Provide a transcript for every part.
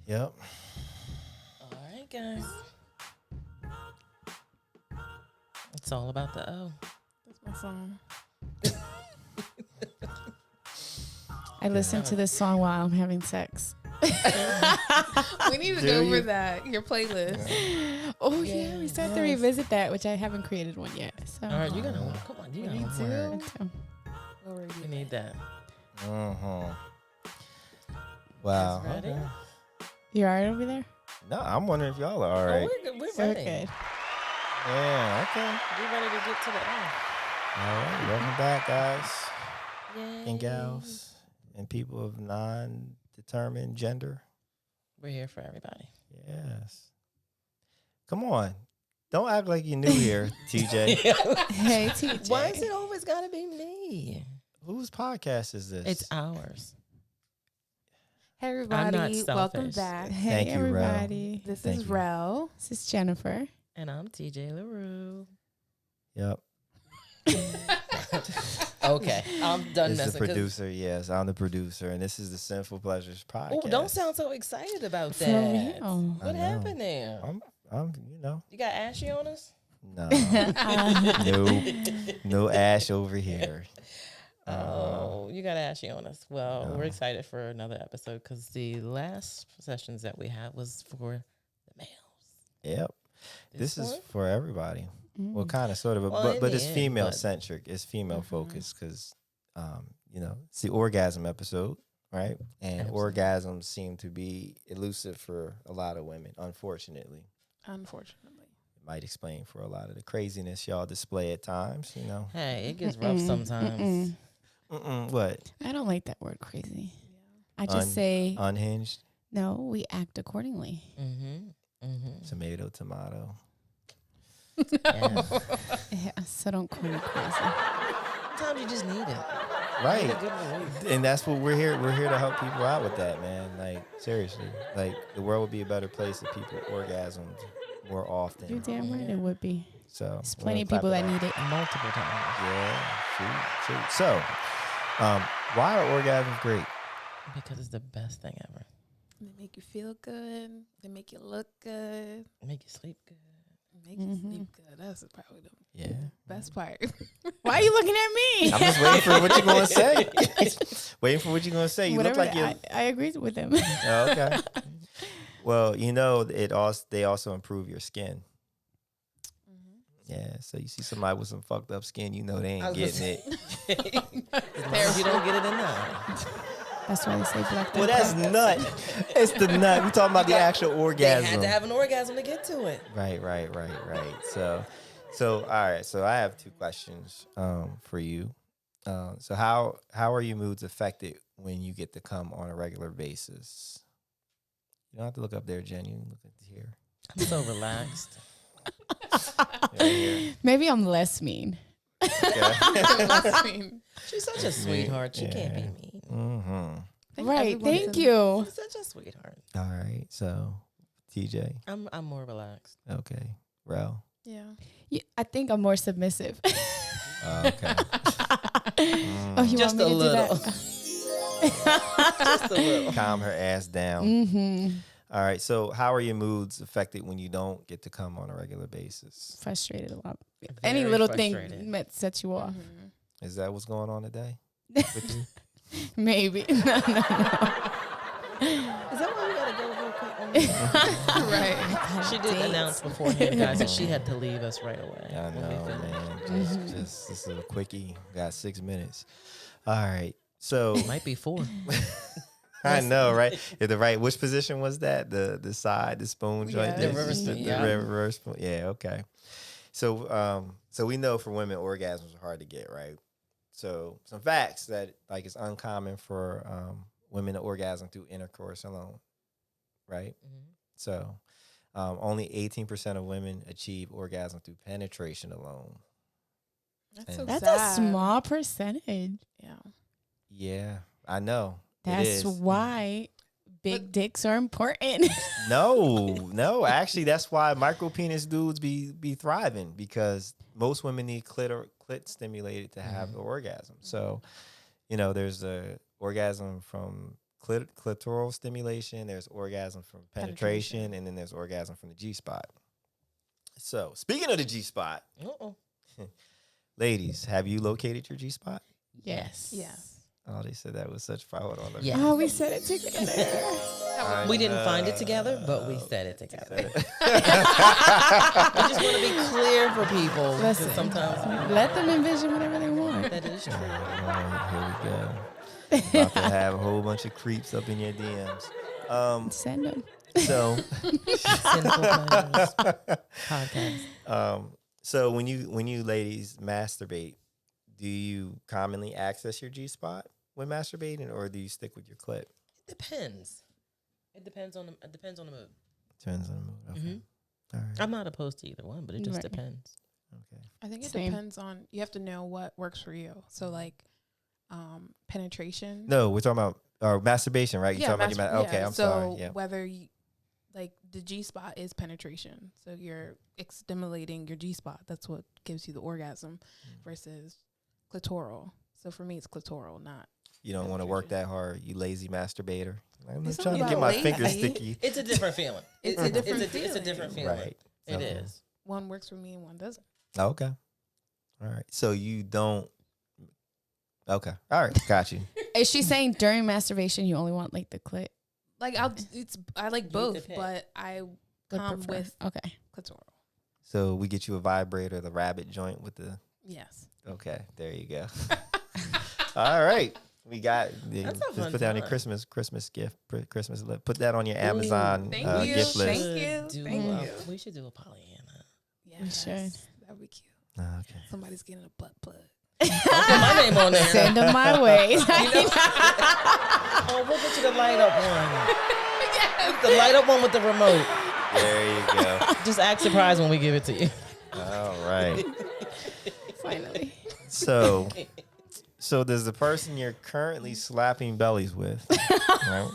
Yep. All right, guys. It's all about the O. That's my song. I listen to this song while I'm having sex. We need to Do go over you? that. Your playlist. Oh yeah, we start to Yes. revisit that, which I haven't created one yet. So All right, you got to come on. You got Me homework. too. So, What were You you? need that. Wow. Guys ready? Okay. you all right over there? No, I'm wondering if y'all are all Oh, right. we're good. We're We're ready. good. Yeah. Okay. We're ready to get to the All right. Welcome back, guys O. Yay. and gals and people of non-determined gender. We're here for everybody. Yes. Come on. Don't act like you're new here, TJ. Hey, TJ. Why is it always got to be me? Whose podcast is this? It's ours. Hey not everybody, welcome selfish. back. Hey, Thank you, Rel. everybody. This Thank is you. Rel. This is Jennifer. And I'm TJ LaRue. Yep. Okay, I'm done This is messing. the 'cause- producer. Yes, I'm the producer, and this is the Sinful Pleasures podcast. Oh, don't sound so excited about For that. real. What I know. happened there? You know, You got ashy on us? no, no ash over here. Oh, you got ashy on us. Well, no. we're excited for another episode because the last sessions that we had was for the males. Yep. This is one? for everybody. Well, Mm. kind of, sort of, Well, in but the it's end, female but- centric. It's female focused because, it's the orgasm episode, right? And Absolutely. orgasms seem to be elusive for a lot of women, unfortunately. Unfortunately. It might explain for a lot of the craziness y'all display at times, you know. Hey, it gets rough Mm-mm, sometimes. mm-mm. What? I don't like that word crazy. I Un- just say, Unhinged? no, we act accordingly. Mm-hmm. Mm-hmm. Tomato, tomato. Yeah. Yeah, so don't call me crazy. Sometimes you just need it. Right. Good relief. And that's what we're here. We're here to help people out with that, man. Like, seriously. Like, the world would be a better place if people orgasmed more often. You're damn right it would be. So There's we're plenty of gonna people clap that it up. need it. Multiple times. Yeah, shoot. So, why are orgasms great? Because it's the best thing ever. They make you feel good. They make you look good. Make you sleep good. Make you sleep good. That's probably the Yeah. best part. Why are you looking at me? I'm just waiting for what you're going to say. Waiting for what you're going to say. You Whatever. look like you're... I agree with him. Oh, okay. Well, they also improve your skin. Yeah, so you see somebody with some fucked up skin, you know they I ain't was getting it. As long as you don't get it in that. That's why they say black. Well, don't that's crack. nut. It's the nut. We're talking about the actual They orgasm. had to have an orgasm to get to it. Right. So all right. So I have two questions for you. So how are your moods affected when you get to come on a regular basis? You don't have to look up there, Jen. You can look at here. I'm so relaxed. Right here. Maybe I'm less mean. Okay. She's such a sweetheart. She can't be Yeah. mean. Mm-hmm. Right. Thank you. She's such a sweetheart. All right. So TJ. I'm more relaxed. Okay. Rel. Yeah. I think I'm more submissive. Okay. Oh, you Just want me a to do little. that? Just a little. Calm her ass down. Mm-hmm. All right. So how are your moods affected when you don't get to come on a regular basis? Frustrated a lot. Any Very little frustrated. thing might set you off. Is that what's going on today with you? Maybe. No. Is that why we gotta go real quick? on this? Right. She did announce beforehand, guys, that she had to leave us right away. I when we know, finished. man. Just this is a quickie. Got 6 minutes. All right. So Might be 4. I know, right? Which position was that? The side, the spoon joint, Yeah. The reverse spoon, yeah. The reverse spoon. Yeah. Okay. So so we know for women orgasms are hard to get, right? So some facts that like it's uncommon for women to orgasm through intercourse alone, right? So only 18% of women achieve orgasm through penetration alone. That's so That's sad. a small percentage. Yeah. Yeah, I know. It That's is. why big dicks are important. No. Actually, that's why micro penis dudes be thriving because most women need clit stimulated to have the orgasm. So, there's the orgasm from clitoral stimulation, there's orgasm from penetration, and then there's orgasm from the G spot. So, speaking of the G spot, ladies, have you located your G spot? Yes. Yes. Oh, they said that was such power on them. Yeah. Oh, we said it together. We didn't find it together, but we said it together. Said it. I just want to be clear for people. 'Cause Listen. sometimes Let them envision whatever they want. that is true. Here we go. About to have a whole bunch of creeps up in your DMs. Send them. So, Sinful Pleasures podcast. so when you ladies masturbate, do you commonly access your G spot when masturbating, or do you stick with your clit? It depends. It depends on the mood. Depends on the mood. Okay. Mhm. All right. I'm not opposed to either one, but it just Right. depends. Okay. I think it Same. depends on, you have to know what works for you. So like penetration. No, we're talking about masturbation, right? You're talking about okay, I'm so sorry. Yeah. whether you, like the G spot is penetration. So you're stimulating your G spot. That's what gives you the orgasm versus clitoral. So for me, it's clitoral, not. You don't want to work that hard, you lazy masturbator. I'm It's just not trying to get about my lazy. fingers sticky. It's a different feeling. It's a different It's a different feeling. Right. It Okay. is. One works for me and one doesn't. Okay. All right. So you don't. Okay. All right. Got you. Is she saying during masturbation you only want like the clit? Like I like You both, could pick. but I Would come prefer. with Okay. clitoral. So we get you a vibrator, the rabbit joint with the. Yes. Okay. There you go. All right. We got. That's a Just fun put down your time. Christmas gift, Christmas. Put that on your Amazon Thank you. gift list. Thank you. Do Thank a- you. We should do a Pollyanna. Yes. should. That'd be cute. Okay. Somebody's getting a butt plug. Put my name on there. Send them my way. Oh, we'll get you the light up one. The light up one with the remote. There you go. Just act surprised when we give it to you. All right. Finally. So does the person you're currently slapping bellies with right,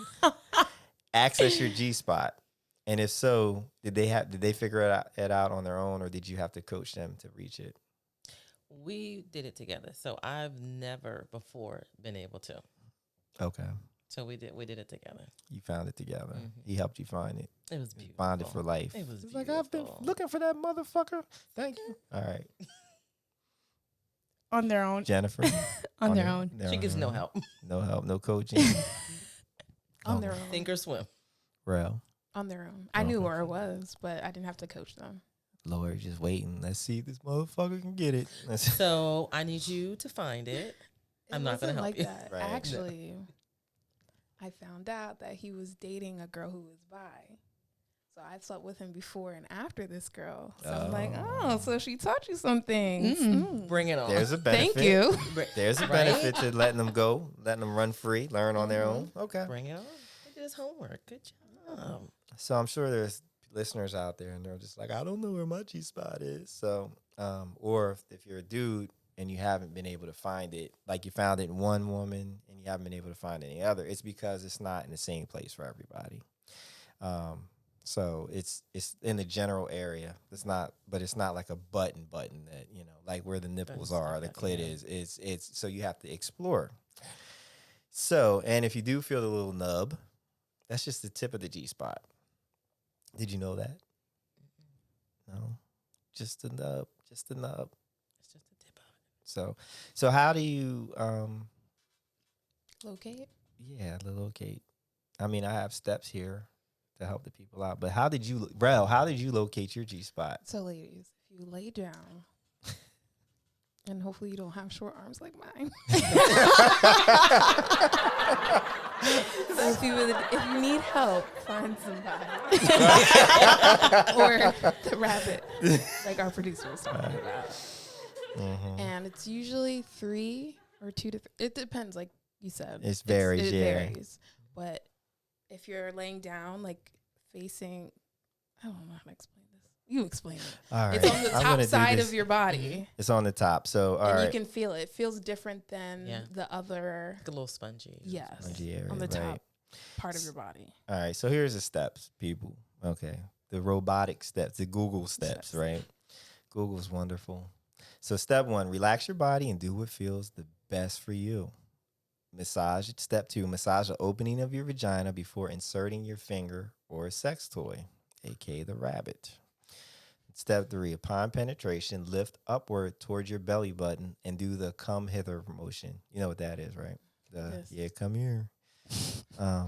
access your G spot? And if so, did they figure it out on their own, or did you have to coach them to reach it? We did it together. So I've never before been able to. Okay. So we did it together. You found it together. Mhm. He helped you find it. It was beautiful. Bonded for life. It was He's like, I've been beautiful. looking for that motherfucker. Thank you. All right. On their own. Jennifer. On their own. She gets no help. No help, no coaching. On their own. Sink or swim. Rel. On their own. I knew where it was, but I didn't have to coach them. Lord, just waiting. Let's see if this motherfucker can get it. So I need you to find it. I'm not gonna wasn't help like you. that. Right. Actually, I found out that he was dating a girl who was bi. So I slept with him before and after this girl. So I'm like, oh, so she taught you some things. Bring it on. There's a benefit. Thank you. There's a Right? benefit to letting them go, letting them run free, learn on their own. Okay. Bring it on. He did his homework. Good job. So I'm sure there's listeners out there and they're just like, I don't know where my G spot is. So, or if you're a dude and you haven't been able to find it, like you found it in one woman and you haven't been able to find any other, it's because it's not in the same place for everybody. So it's in the general area. It's not like a button that, you know, like where the nipples That's are, the like that, clit yeah. is. It's so you have to explore. So, and if you do feel the little nub, that's just the tip of the G spot. Did you know that? No, just the nub, It's just the tip of it. So how do you, Locate. yeah, locate? I mean, I have steps here to help the people out, but how did you locate your G spot? So, ladies, if you lay down, and hopefully you don't have short arms like mine. So if you need help, find somebody. Or the rabbit, like our producer was talking about. Mhm. And it's usually 3 or 2 to 3. It depends, like you said. It varies, It yeah. varies. But if you're laying down, like facing, I don't know how to explain this. You explain it. All right. It's on the I'm top gonna do side this. of your body. It's on the top. So all And right. you can feel it. It feels different than Yeah. the other, Like a little spongy. yes, Spongy area, on the right. top part of your body. All right, so here's the steps, people. Okay, the robotic steps, the Google steps, Steps. right? Google's wonderful. So step 1, relax your body and do what feels the best for you. Massage. Step 2, massage the opening of your vagina before inserting your finger or a sex toy, aka the rabbit. Step 3, upon penetration, lift upward towards your belly button and do the come hither motion. You know what that is, right? Yes. Yeah, come here. Um,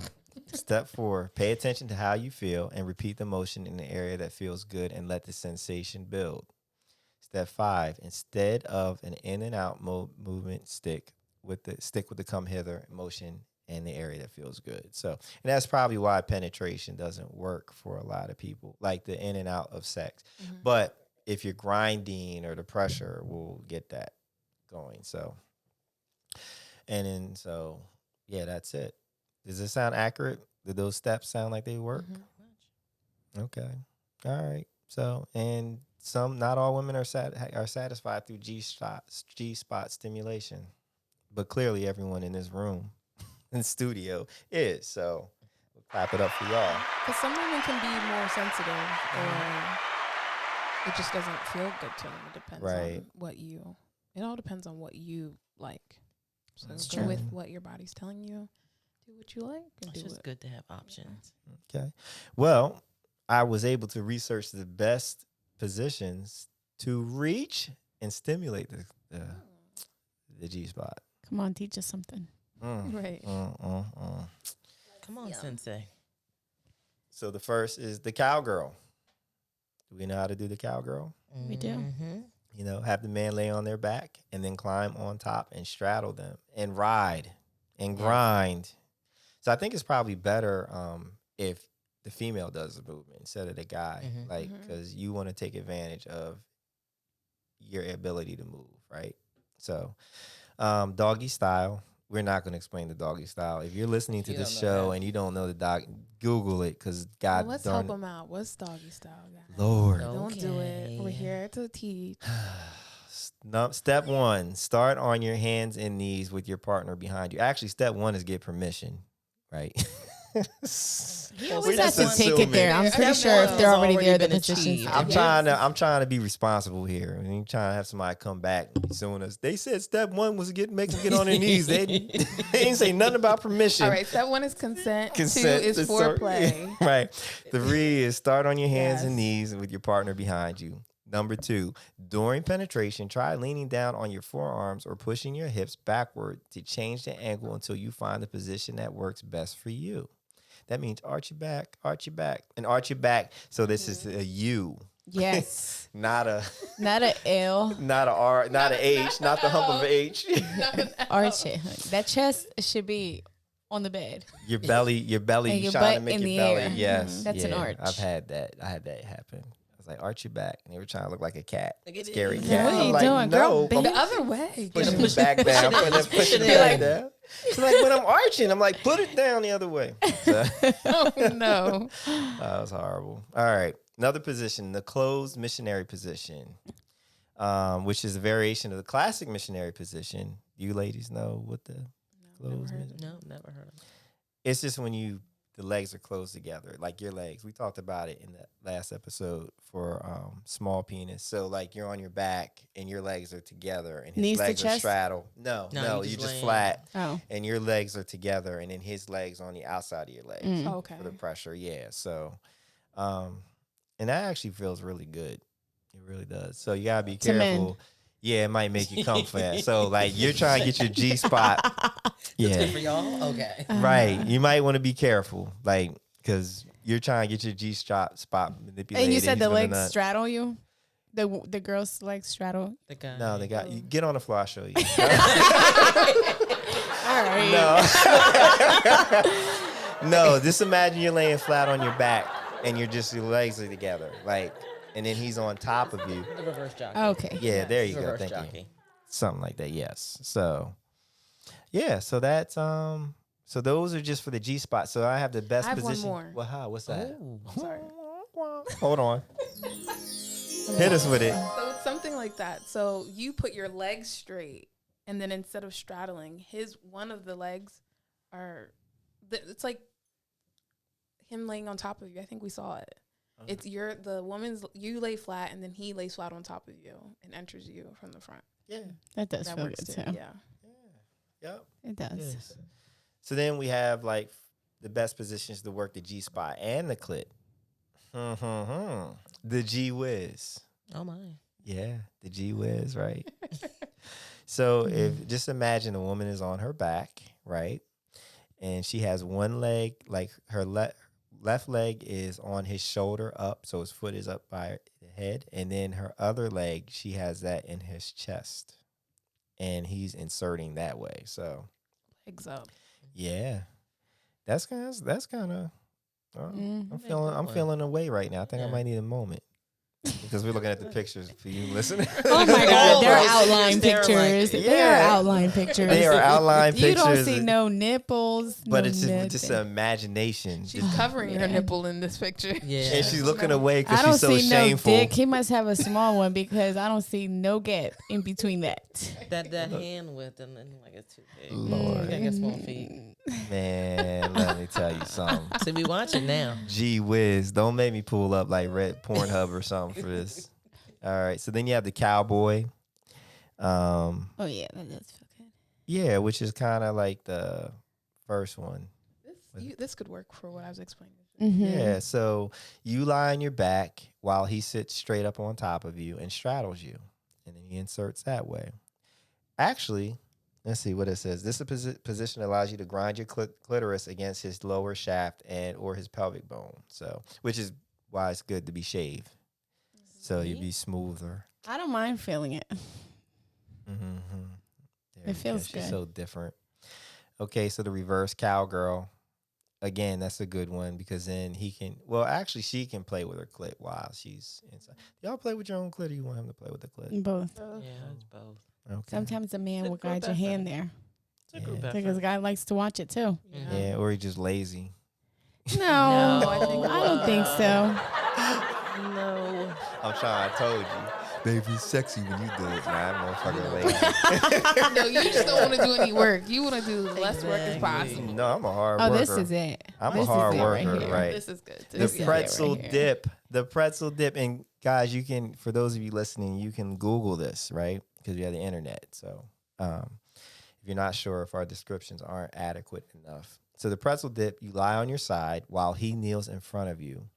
Step 4, pay attention to how you feel and repeat the motion in the area that feels good and let the sensation build. Step 5, instead of an in and out movement, stick with the come hither motion in the area that feels good. So, and that's probably why penetration doesn't work for a lot of people, like the in and out of sex. Mm-hmm. But if you're grinding or the pressure will get that going. So, and then yeah, that's it. Does it sound accurate? Did those steps sound like they work? Mm-hmm. Okay. All right. So, and not all women are satisfied through G spot stimulation, but clearly everyone in this room, in the studio, is. So, we'll clap it up for y'all. Because some women can be more sensitive, or it just doesn't feel good to them. It depends on what you. It all depends on what you like. So That's go true. with what your body's telling you. Do what you like. And It's do just it. good to have options. Okay. Well, I was able to research the best positions to reach and stimulate the G spot. Come on, teach us something. Right. Come on, Sensei. So the first is the cowgirl. Do we know how to do the cowgirl? We do. Mm-hmm. You know, have the man lay on their back and then climb on top and straddle them and ride and grind. So I think it's probably better if the female does the movement instead of the guy, because you want to take advantage of your ability to move, right? So doggy style. We're not going to explain the doggy style. If you're listening to this show and you don't know the dog, Google it, because God Let's help them out. What's doggy style, guys? Lord. Don't do it. We're here to teach. No, step 1, start on your hands and knees with your partner behind you. Actually, step 1 is get permission, right? He always has to take it there. I'm pretty sure if they're already there, the position's I'm trying to be responsible here. And you trying to have somebody come back and be suing us. They said step 1 was make them get on their knees. They didn't say nothing about permission. All right, step 1 is consent. 2 Consent is foreplay. Right. 3 is start on your hands and knees with your partner behind you. Number 2, during penetration, try leaning down on your forearms or pushing your hips backward to change the angle until you find the position that works best for you. That means arch your back, and arch your back. So this is a U. Yes. Not a L. Not a R, not a H, not the hump of an H. Arch it. That chest should be on the bed. Your belly, And you your trying to butt make in your the belly. air. Yes. That's an arch. I've had that. I had that happen. I was like, arch your back. And they were trying to look like a cat. Like Scary is. cat. What are I'm you like, doing, girl? no. The other way. Pushing the back down. Pushing it back down. She's like, when I'm arching, I'm like, put it down the other way. So, Oh, no. that was horrible. All right. Another position, the closed missionary position, which is a variation of the classic missionary position. You ladies know what the closed missionary? No, never heard of it. It's just when the legs are closed together, like your legs. We talked about it in the last episode for small penis. So like you're on your back and your legs are together and his Knees to legs are chest? straddled. No, No, you you just just flat Oh. and your legs are together and then his legs on the outside of your legs Mm. Okay. for the pressure. Yeah. So, and that actually feels really good. It really does. So you gotta be To men. careful. Yeah, it might make you come fast. So like you're trying to get your G spot. Good Yeah. for y'all? Okay. Right. You might want to be careful. Like, because you're trying to get your G spot manipulated. And you said he's the gonna legs nut. straddle you? The girl's legs straddle? The guy. No, they got you. Get on the floor. I'll show you. All right. No. No, just imagine you're laying flat on your back and your legs are together. Like, and then he's on top of you. The reverse jockey. Okay. Yeah, there you go. Reverse Thank jockey. you. Something like that, yes. So, yeah, so that's, so those are just for the G spot. So I have the best I have one position. more. Well, how? What's that? Ooh. Sorry. Hold on. Hit us with it. So it's something like that. So you put your legs straight, and then instead of straddling, one of the legs it's like him laying on top of you. I think we saw it. It's you lay flat, and then he lays flat on top of you and enters you from the front. Yeah. That does That feel works good too. too. Yeah. Yep. It does. Yes. So then we have like the best positions to work the G spot and the clit. The G whiz. Oh my. Yeah, the G whiz, right? So if just imagine a woman is on her back, right? And she has one leg, like her left leg is on his shoulder up, so his foot is up by the head, and then her other leg, she has that in his chest, and he's inserting that way. So, Legs up. yeah, that's kind of. I'm one. feeling away right now. I think I Yeah. might need a moment because we're looking at the pictures for you listening. Oh my God, they're Oh, outline they're pictures. like- They are Yeah. outline pictures. They are outline You pictures. don't see no nipples, but no it's just nothing. an imagination. She's covering her nipple in this picture. Yeah. And she's looking away I because don't she's so see shameful. no dick. He must have a small one because I don't see no gap in between that. That hand width and then like it's too big. Lord. You gotta get small feet. Man, let me tell you something. So we watching now. Gee whiz. Don't make me pull up like Red Pornhub or something for this. All right. So then you have the cowboy. Oh yeah, that does feel good. Yeah, which is kind of like the first one. This could work for what I was explaining. Mm-hmm. Yeah. So you lie on your back while he sits straight up on top of you and straddles you. And then he inserts that way. Actually, let's see what it says. This position allows you to grind your clitoris against his lower shaft and or his pelvic bone. So, which is why it's good to be shaved. So you'd be smoother. I don't mind feeling it. There It you feels go. She's good. so different. Okay, so the reverse cowgirl. Again, that's a good one because then he can. Well, actually, she can play with her clit while she's inside. Y'all play with your own clit, or you want him to play with the clit? Both. Yeah, it's both. Okay. Sometimes a man It's will a group guide your hand effort. there It's a group Yeah. because effort. a guy likes to watch it too. Yeah, or he just lazy. No, No, I don't think so. No. I'm trying. I told you, baby, it's sexy when you do it. Nah, I'm motherfucking lazy. No, you just don't want to do any work. You want to do less work as Exactly. possible. No, I'm a hard Oh, worker. this is it. I'm This a is hard it worker, here. right? This is good. The This is good. pretzel here. dip. The pretzel dip. And guys, you can, for those of you listening, you can Google this, right? Because we have the internet. So if you're not sure if our descriptions aren't adequate enough. So the pretzel dip, you lie on your side while he kneels in front of you.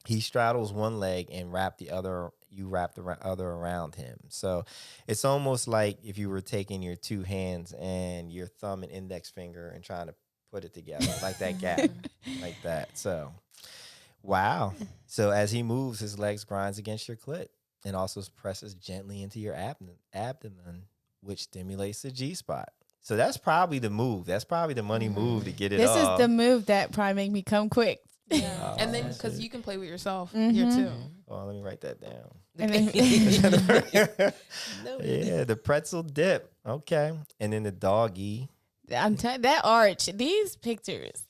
He straddles one leg and you wrap the other around him. So it's almost like if you were taking your two hands and your thumb and index finger and trying to put it together like that gap, like that. So, wow. So as he moves, his legs grinds against your clit and also presses gently into your abdomen, which stimulates the G spot. So that's probably the move. That's probably the money move to get it This up. is the move that probably make me come quick. Yeah. And then Oh, because shit. you can play with yourself Mhm. here too. Oh, let me write that down. And then Yeah, the pretzel dip. Okay. And then the doggy. I'm telling that arch, these pictures.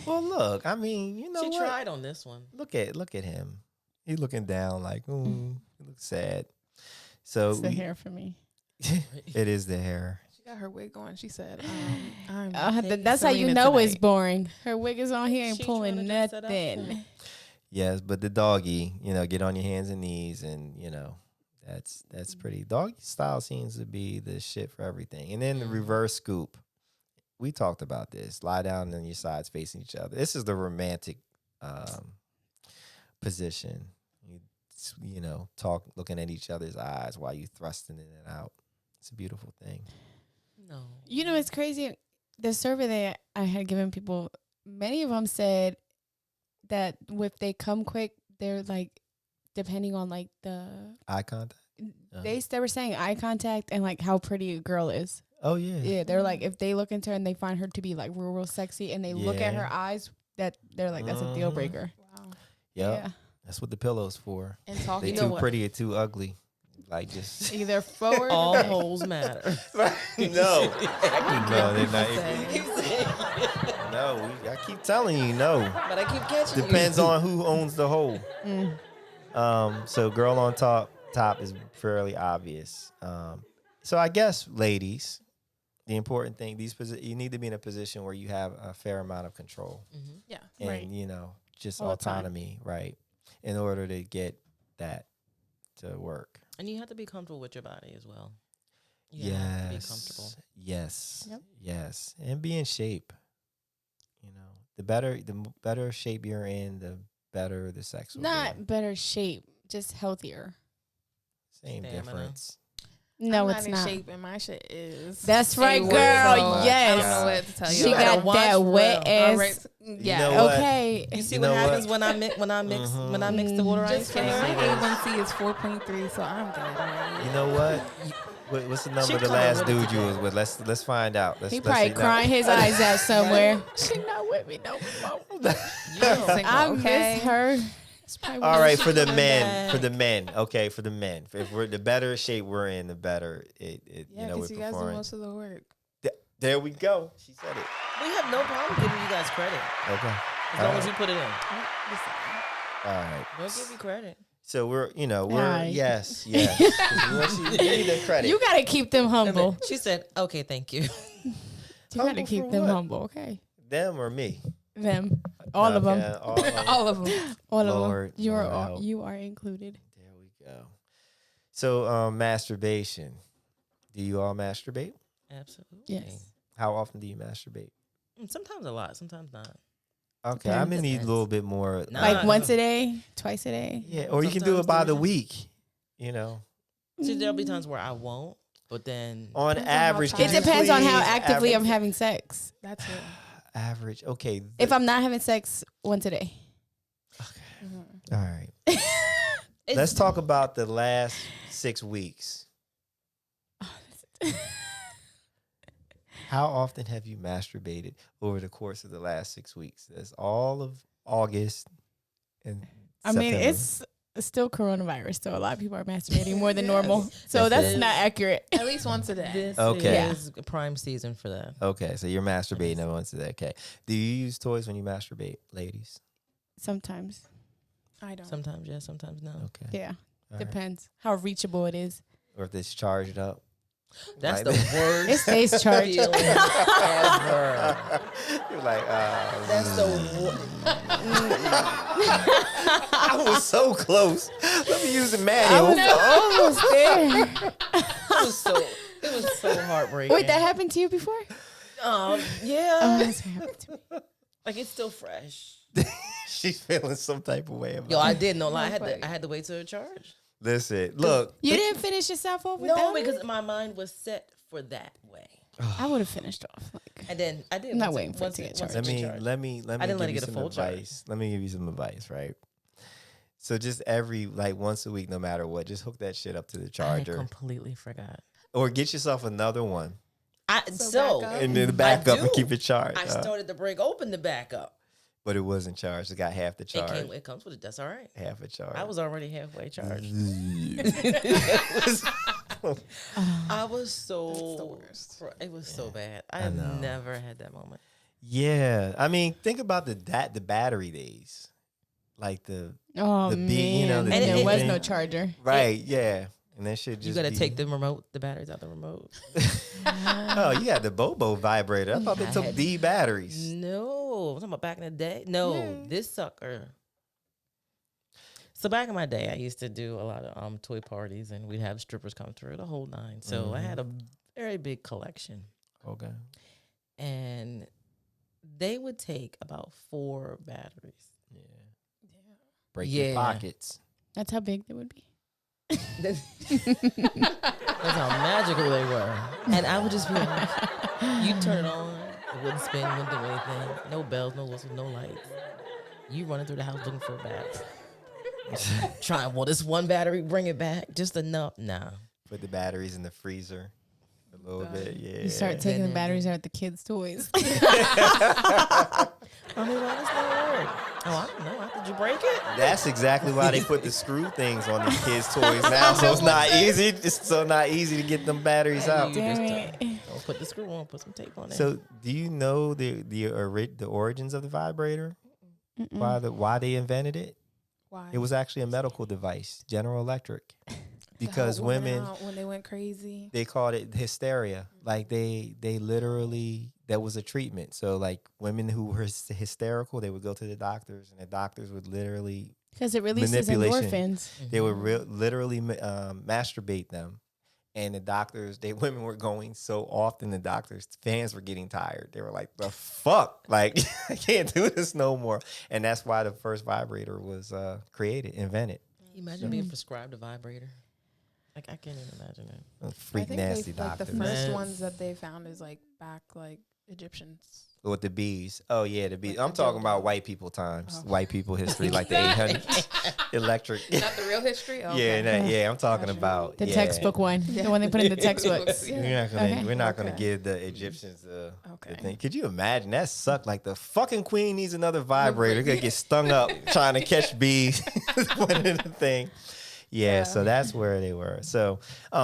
Well, look, I mean, you know She what? tried on this one. Look at him. He's looking down like, ooh, he looks sad. So It's the hair for me. it is the hair. She got her wig on. She said, I'm That's how you Serena know it's tonight. boring. Her wig is on here and She pulling trying to dress it up nothing. Yes, but the doggy, get on your hands and knees, and that's pretty. Doggy style seems to be the shit for everything. And then the reverse scoop. We talked about this. Lie down on your sides facing each other. This is the romantic position. Talk looking at each other's eyes while you thrusting in and out. It's a beautiful thing. No. You know, it's crazy. The survey that I had given people, many of them said that if they come quick, they're like, depending on like the, Eye contact. they were saying eye contact and like how pretty a girl is. Oh yeah. Yeah, they're like, if they look into her and they find her to be like real sexy and they look at Yeah. her eyes, that they're like, that's a deal breaker. Wow. Yep. Yeah. That's what the pillow's for. And They talking know too what? pretty or too ugly. Like just Either forward All or back. holes matter. no, they're not. No, I keep telling you, no. But I keep catching Depends you. on who owns the hole. So girl on top is fairly obvious. So I guess, ladies, the important thing, you need to be in a position where you have a fair amount of control Yeah. and Right. just All the time. autonomy, right? In order to get that to work. And you have to be comfortable with your body as well. Yeah, be comfortable. Yes. Yep. Yes. And be in shape. You know, the better shape you're in, the better the sex will be. Not better shape, just healthier. Same Stamina. difference. No, I'm it's not in not. shape, and my shit is. That's right, A1, girl. so Yes. I don't know what to tell you. She better got watch that wet well. ass. All right. Yeah. know what? Okay. You see You what know happens what? when I mix when I mix the water ice Just for kidding. My her? A1C is 4.3, so I'm good. All right. You know what? What's the number of the coming last with it dude you today. was with? Let's find out. Let's He let's probably see. crying his eyes out somewhere. She not with me no more. You're single, I okay? miss her. It's probably All why right, she for the coming men, back. for the men. Okay, for the men. If we're the better shape we're in, the better it Yeah, you know because we're you guys do performing. most of the work. There we go. She said it. We have no problem giving you guys credit Okay. as long as you put it in. Listen, All right. We'll give you credit. So we're Alright. yes. You need the credit. You gotta keep them humble. She said, "Okay, thank you." You Humble gotta keep for them what? humble. Okay. Them or me? Them. All of them. Okay, all of them. all of them. All of Lord, them. You are Lord all, help. you are included. There we go. So masturbation. Do you all masturbate? Absolutely. Yes. How often do you masturbate? Sometimes a lot, sometimes not. Okay, I'm gonna need a Depends. little bit more. Nah. Like once a day, twice a day. Yeah, or you can do it Sometimes by do the it. week. You know, See, there'll be times where I won't, but then on Depends on how average. tired It depends on how please actively I'm average- having sex. That's it. Average. Okay. If I'm not having sex once a day. all right. it's, Let's talk about the last 6 weeks. How often have you masturbated over the course of the last 6 weeks? That's all of August and I mean, September. it's still coronavirus, so a lot of people are masturbating more than normal. So Yes, that's it is. not accurate. At least once a day. this Okay. is a prime season for that. Okay, so you're masturbating every once a day. Okay. Do you use toys when you masturbate, ladies? Sometimes. I don't. Sometimes yes, sometimes no. Okay. Yeah. All right. Depends how reachable it is. Or if it's charged up. That's Like- the worst It stays charged. feeling ever. You're like, That's the I was so close. Let me use the I manual. was almost there. it was so heartbreaking. Wait, that happened to you before? Yeah. Oh, that's what happened to me. Like it's still fresh. She's feeling some type of way about Yo, it. I did no lie. I had to wait till it charged. Listen, look. You didn't finish yourself off with No, that? because my mind was set for that way. I would have finished off. Like, And then I did. I'm not once waiting for it once to get once charged. it Let me charged. let me I didn't let give it you get a some full charge. advice. Let me give you some advice, right? So just every once a week, no matter what, just hook that shit up to the I charger, completely forgot. or get yourself another one So back up? and then back up and do. keep it charged. I started to break open the backup. But it wasn't charged. It got half the charge. It comes with it. That's all right. Half a charge. I was already halfway charged. I was so. That's the worst. It was so bad. I I have know. never had that moment. Yeah, I mean, think about the battery days, like the oh, The man. big, you know, the and big there was thing. no charger. right, yeah, and that should You just got to be- take the remote, the batteries out the remote. Oh, you had the Bobo vibrator. I thought they I took had- D batteries. No, I'm talking about back in the day. No, this sucker. So back in my day, I used to do a lot of toy parties, and we'd have strippers come through the whole nine. So I had a very big collection, Okay, and they would take about 4 batteries. yeah, break your Yeah. pockets. That's how big they would be. That's how magical they were. And I would just be like, you turn it on, it wouldn't spin, wouldn't do anything. No bells, no whistles, no lights. You running through the house looking for a battery. Trying, well, this one battery, bring it back. Just enough. Nah. Put the batteries in the freezer a little bit. Yeah, You start taking the then- batteries out of the kids' toys. I mean, why does that work? Oh, I don't know. Did you break it? That's exactly why they put the screw things on these kids' toys now, so it's not easy. It's so not easy to get them batteries out. Damn it. Don't put the screw on. Put some tape on it. So, do you know the origins of the vibrator? Why they invented it? Why? It was actually a medical device, General Electric, To because help women women out when they went crazy. they called it hysteria. Like they literally, that was a treatment. So like women who were hysterical, they would go to the doctors, and the doctors would literally Because it releases Manipulation. endorphins. they would literally masturbate them, And the doctors, women were going so often. The doctors, fans were getting tired. They were like, "The fuck, like I can't do this no more." And that's why the first vibrator was invented. Can you imagine being prescribed a vibrator? Like, I can't even imagine it. A freak nasty like doctor. the first Man. ones that they found is like back like Egyptians. With the bees. Oh yeah, the bees. Like I'm the talking about dildo. white people times. Oh. White people history, like the 800s. Electric. Not the real history. Oh, Yeah, okay. I'm talking Gotcha. about The yeah. textbook one, Yeah. the one they put in the textbooks. Yeah. We're not Okay. gonna give the Egyptians the Okay. thing. Could you imagine? That sucked. Like the fucking queen needs another vibrator. They're gonna get stung up trying to catch bees. One of the thing. Yeah, so that's where they were. So,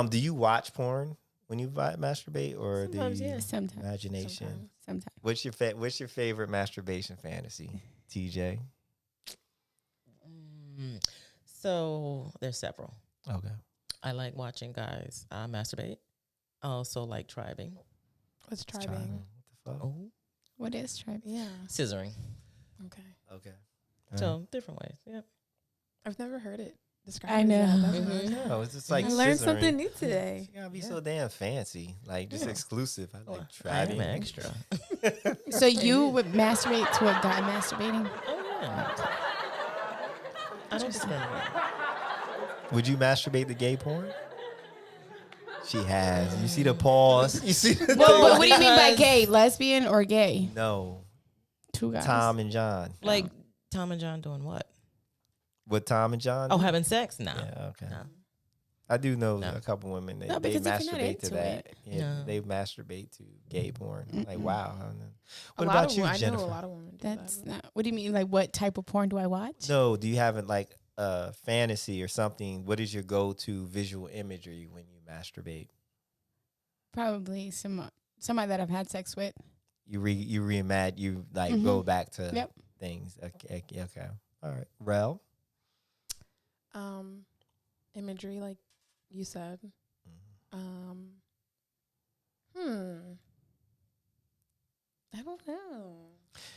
do you watch porn when you masturbate, or Sometimes, do you yeah. Sometimes. imagination? Sometimes. What's your favorite masturbation fantasy, TJ? So there's several. Okay. I like watching guys masturbate. I also like tribing. What's What tribing? the fuck? Oh, What is tribe? Yeah. scissoring. Okay. Okay. So different ways. Yep. I've never heard it described. I as know. that. That's Mhm. nice. No, it's just like I learned scissoring. something new today. You gotta be so damn fancy, like just Yeah. exclusive. I Oh, like I am tribing. extra. So you would masturbate to a guy masturbating? Oh yeah. I don't discriminate. Would you masturbate to gay porn? She has. You see the pause. You see the Well, what do you mean by Because- gay? Lesbian or gay? No, Two guys. Tom and John. Like Tom and John doing what? With Tom and John? Oh, having sex? No. yeah. Okay. No. I do know No. a couple women that No, they because if you're not masturbate to into that. it. Yeah, No. they masturbate to gay porn. Like wow. What A lot about of you, I Jennifer? know a lot of women do That's that. not. What do you mean? Like, what type of porn do I watch? No, do you have like a fantasy or something? What is your go-to visual imagery when you masturbate? Probably somebody that I've had sex with. You reimagine. You like Mhm. go back to Yep. things. Okay. All right. Rel. Imagery, like you said. I don't know.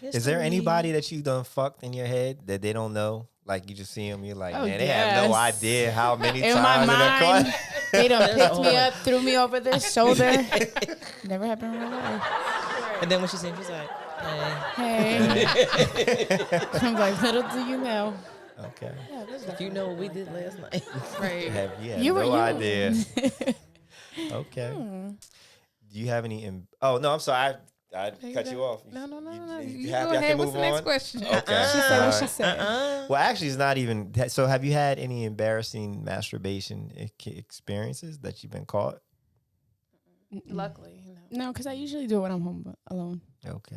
Is there anybody that you done fucked in your head that they don't know? Like you just see them, you're like, Oh, man, they have no yes. idea how many In my times in their mind. car. They done There's picked me always- up, threw me over their shoulder. Never happened in real life. And then when she seen, she's like, hey. Hey. I'm like, little do you know. Okay. Yeah, there's If you know what we did last night. right. You had You were no you. idea. Okay. Do you have any? Oh no, I'm sorry. I cut you off. No. You You happy go I can ahead. What's move the next on? question? Okay. She said All what she right. said. Well, actually, it's not even. So, have you had any embarrassing masturbation experiences that you've been caught? Luckily, no. No, because I usually do it when I'm home alone. Okay.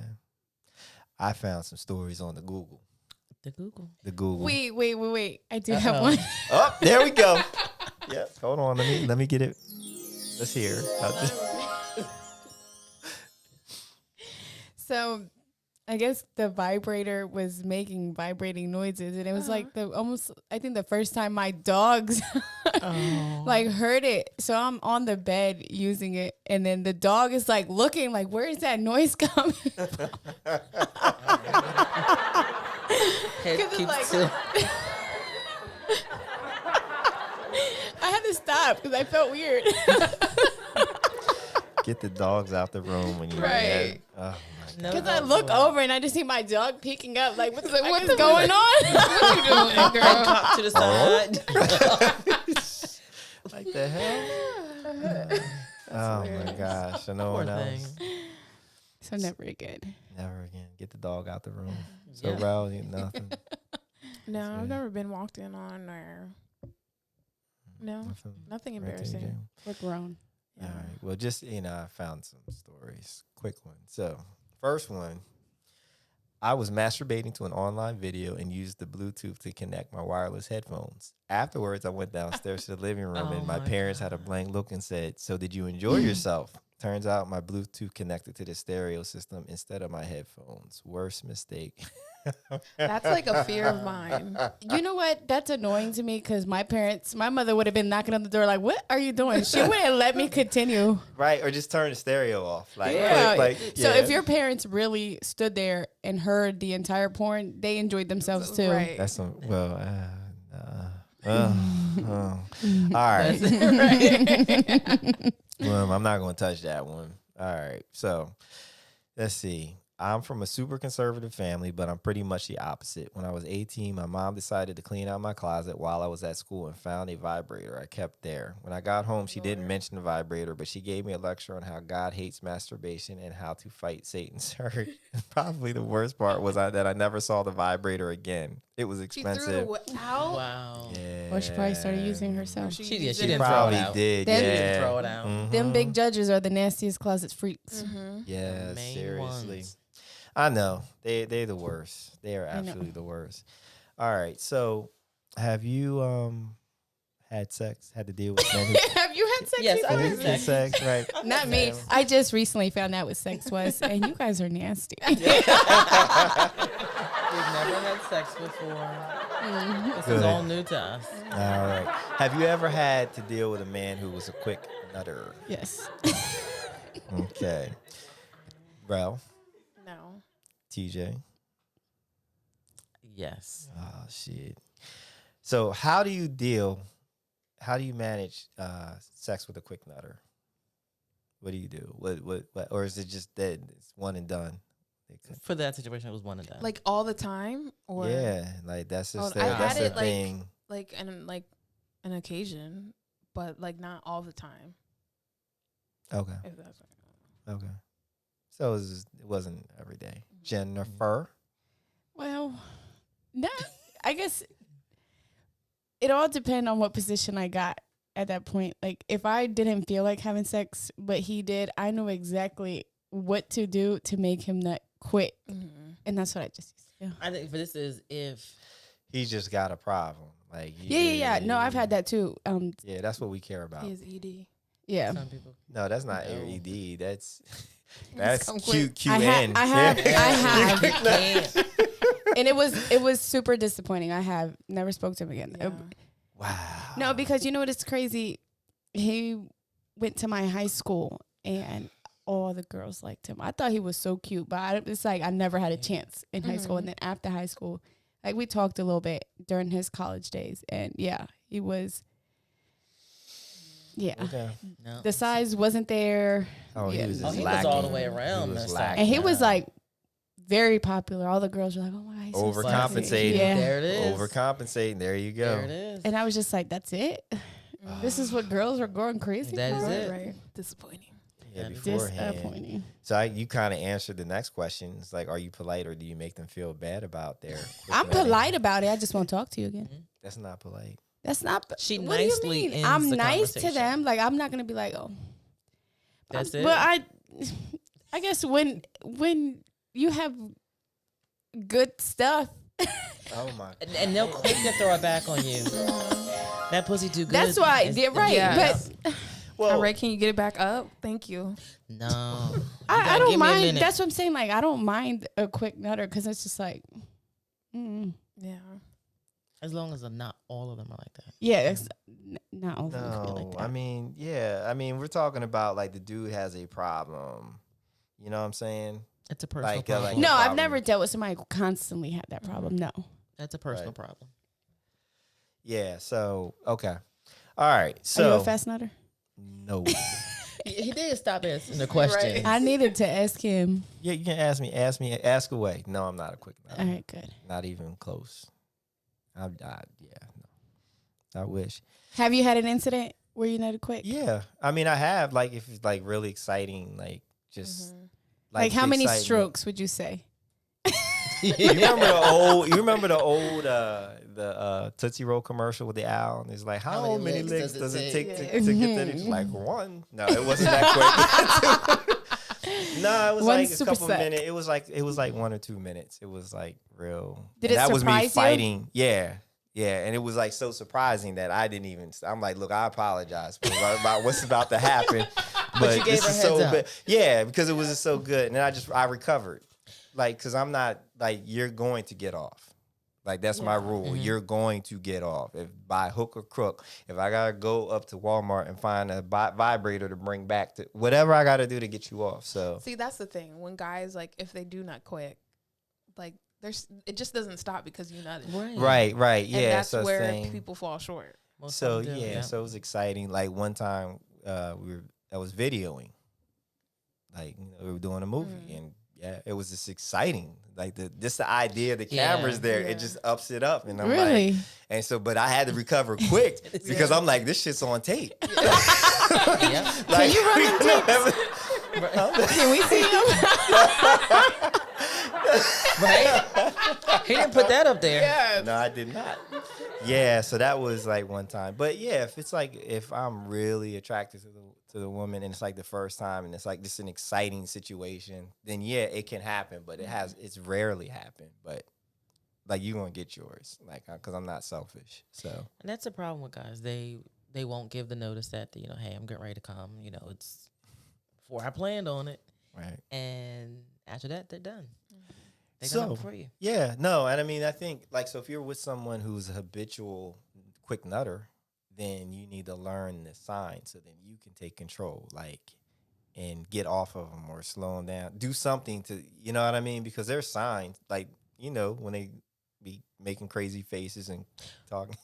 I found some stories on the Google. The Google. The Google. Wait. I do have one. Oh, there we go. Yep. Hold on. Let me get it. Let's hear. So I guess the vibrator was making vibrating noises, and it was like I think the first time my dogs Oh. like heard it. So I'm on the bed using it, and then the dog is like looking like, where is that noise coming from? Head 'Cause it's keeps like- still. I had to stop because I felt weird. Get the dogs out the room when you Right. Oh, No, Because I no, look no. over and I just see my dog peeking up, like, what the fuck what is the- going on? What you doing, Head girl? cocked to the side. like the hell? Oh my gosh! I know Poor one thing. else. So never again. Never again. Get the dog out the room. So Yeah. Rel, you nothing. No, Yeah. I've never been walked in on or no, nothing Right there, embarrassing. Jay. We're grown. Yeah. All right. Well, just I found some stories. Quick one. So, first one. I was masturbating to an online video and used the Bluetooth to connect my wireless headphones. Afterwards, I went downstairs to the living room Oh and my my parents had a blank look and said, "So did you enjoy yourself?" Turns out my Bluetooth connected to the stereo system instead of my headphones. Worst mistake. That's like a fear of mine. You know what? That's annoying to me because my mother would have been knocking on the door like, what are you doing? She wouldn't let me continue. Right, or just turn the stereo off. Like, Yeah. So yeah. if your parents really stood there and heard the entire porn, they enjoyed themselves too. Right. That's some, well, All right. Right. Well, I'm not going to touch that one. All right. So let's see. I'm from a super conservative family, but I'm pretty much the opposite. When I was 18, my mom decided to clean out my closet while I was at school and found a vibrator I kept there. When I got home, she didn't mention the vibrator, but she gave me a lecture on how God hates masturbation and how to fight Satan's hurt. Probably the worst part was that I never saw the vibrator again. It was She threw expensive. it out. Wow. Yeah. Or she probably started using herself. She She used didn't it. throw it Probably out. did. Then- She yeah. didn't throw it out. Them big Mhm. judges are the nastiest closet freaks. Mhm. Yeah, Main seriously. ones. I know. They're the worst. They are I know. absolutely the worst. All right. So have you had sex? Had to deal with men who Have you had sex Yes, before? I've had had sex, right? Not me. Yeah. I just recently found out what sex was, and you guys are nasty. We've never had sex before. This Good. is all new to us. All right. Have you ever had to deal with a man who was a quick nutter? Yes. Okay. Rel, No. TJ. Yes. Oh shit. So how do you manage sex with a quick nutter? What do you do? What or is it just that it's one and done? For that situation, it was one and done. Like all the time, or Yeah, like that's just Oh, I that's had the it, like- thing. like an occasion, but like not all the time. Okay. If that's what Okay. So it wasn't every day. Jennifer. Well, no, I guess it all depends on what position I got at that point. Like, if I didn't feel like having sex, but he did, I knew exactly what to do to make him nut quick. Mhm. And that's what I just used to do. I think for this is if He's just got a problem. Like Yeah. No, I've had that too. Yeah, that's what we care about. He is ED. Yeah. some people. No, that's not No. AED. That's come Q quick. QN. I have. You can't. And it was super disappointing. I have never spoke to him again. Yeah. Wow. No, because you know what? It's crazy. He went to my high school, and all the girls liked him. I thought he was so cute, but it's like I never had a chance in high school. And then after high school, like we talked a little bit during his college days, and yeah, he was. Yeah, Okay. No. the size wasn't there, Oh, Yeah. he was Oh, just he was lacking. all the way around. He was Miss lacking. and he was Yeah. like very popular. All the girls were like, "Oh my god, he's so Overcompensating. sexy." Yeah, There it is. Overcompensating. There you go. There it is. and I was just like, "That's it. This is what girls are going crazy That for." is it. Right. Disappointing. Yeah, That is beforehand. Disappointing. So you kind of answered the next question. It's like, are you polite or do you make them feel bad about their? I'm quick nutting? polite about it. I just won't talk to you again. That's not polite. That's not. She what do you nicely mean? ends I'm the nice to conversation. them. Like I'm not gonna be like, oh. That's it. But I guess when you have good stuff, Oh my. And they'll quick to throw it back on you. That pussy too good. that's why. It's- Yeah, right. Yes. But Well, All right, can you get it back up? Thank you. No. You I gotta don't give me a mind. minute. That's what I'm saying. Like I don't mind a quick nutter because it's just like, Yeah. As long as not all of them are like that. yeah, it's not all of them could be no. like that. I mean, yeah. I mean, we're talking about like the dude has a problem. You know what I'm saying? It's a personal Like, problem. like- No, I've problem. never dealt with somebody who constantly had that problem. No. That's a personal Right. problem. Yeah. So okay. All right. Are you So a fast nutter? no. He did stop answering the question. I needed to ask him. Yeah, you can ask me. Ask away. No, I'm not a quick nutter. All right, good. Not even close. Yeah. No. I wish. Have you had an incident where you nutted quick? Yeah. I mean, I have like if it's like really exciting, like just Like how the many excitement. strokes would you say? You remember the old? You remember the old Tootsie Roll commercial with the owl? And it's like, how many licks does it take to get that? It's like one. No, it wasn't that quick. No, it was One like a super couple sec. minutes. It was like 1 or 2 minutes. It was like real. Did and it that was me surprise you? fighting. Yeah. Yeah, and it was like so surprising that I didn't even. I'm like, look, I apologize about what's about to happen, but you gave this her is so heads up. bad. Yeah, because it was just so good, and I recovered, like, because I'm not like you're going to get off, like that's my rule. You're going to get off if by hook or crook. If I gotta go up to Walmart and find a vibrator to bring back to whatever I gotta do to get you off. So See, that's the thing. When guys like if they do nut quick, like it just doesn't stop because you nutted. Right. right, yeah. And that's so where saying, people fall short. Most So of them do, yeah, so it was exciting. Like one time, I was videoing, like we were doing a movie, and yeah, it was just exciting. Like just the idea, the cameras there, Yeah. it just ups it up, and I'm Really? like, and so, but I had to recover quick because I'm like, this shit's on tape. Yep. Like, you run them tapes? Can we see him? Right? He didn't put that up there. Yeah. No, I did not. Yeah, so that was like one time. But yeah, if I'm really attracted to the woman and it's like the first time and it's like just an exciting situation, then yeah, it can happen. But it's rarely happened. But like you're gonna get yours, like because I'm not selfish. So And that's the problem with guys. They won't give the notice that hey, I'm getting ready to come. It's before I planned on it, right. and after that, they're done. They So come for you. yeah, no, and I mean I think like so if you're with someone who's a habitual quick nutter, then you need to learn the signs so then you can take control, like and get off of them or slow them down, do something to you know what I mean because there's signs like when they be making crazy faces and talking.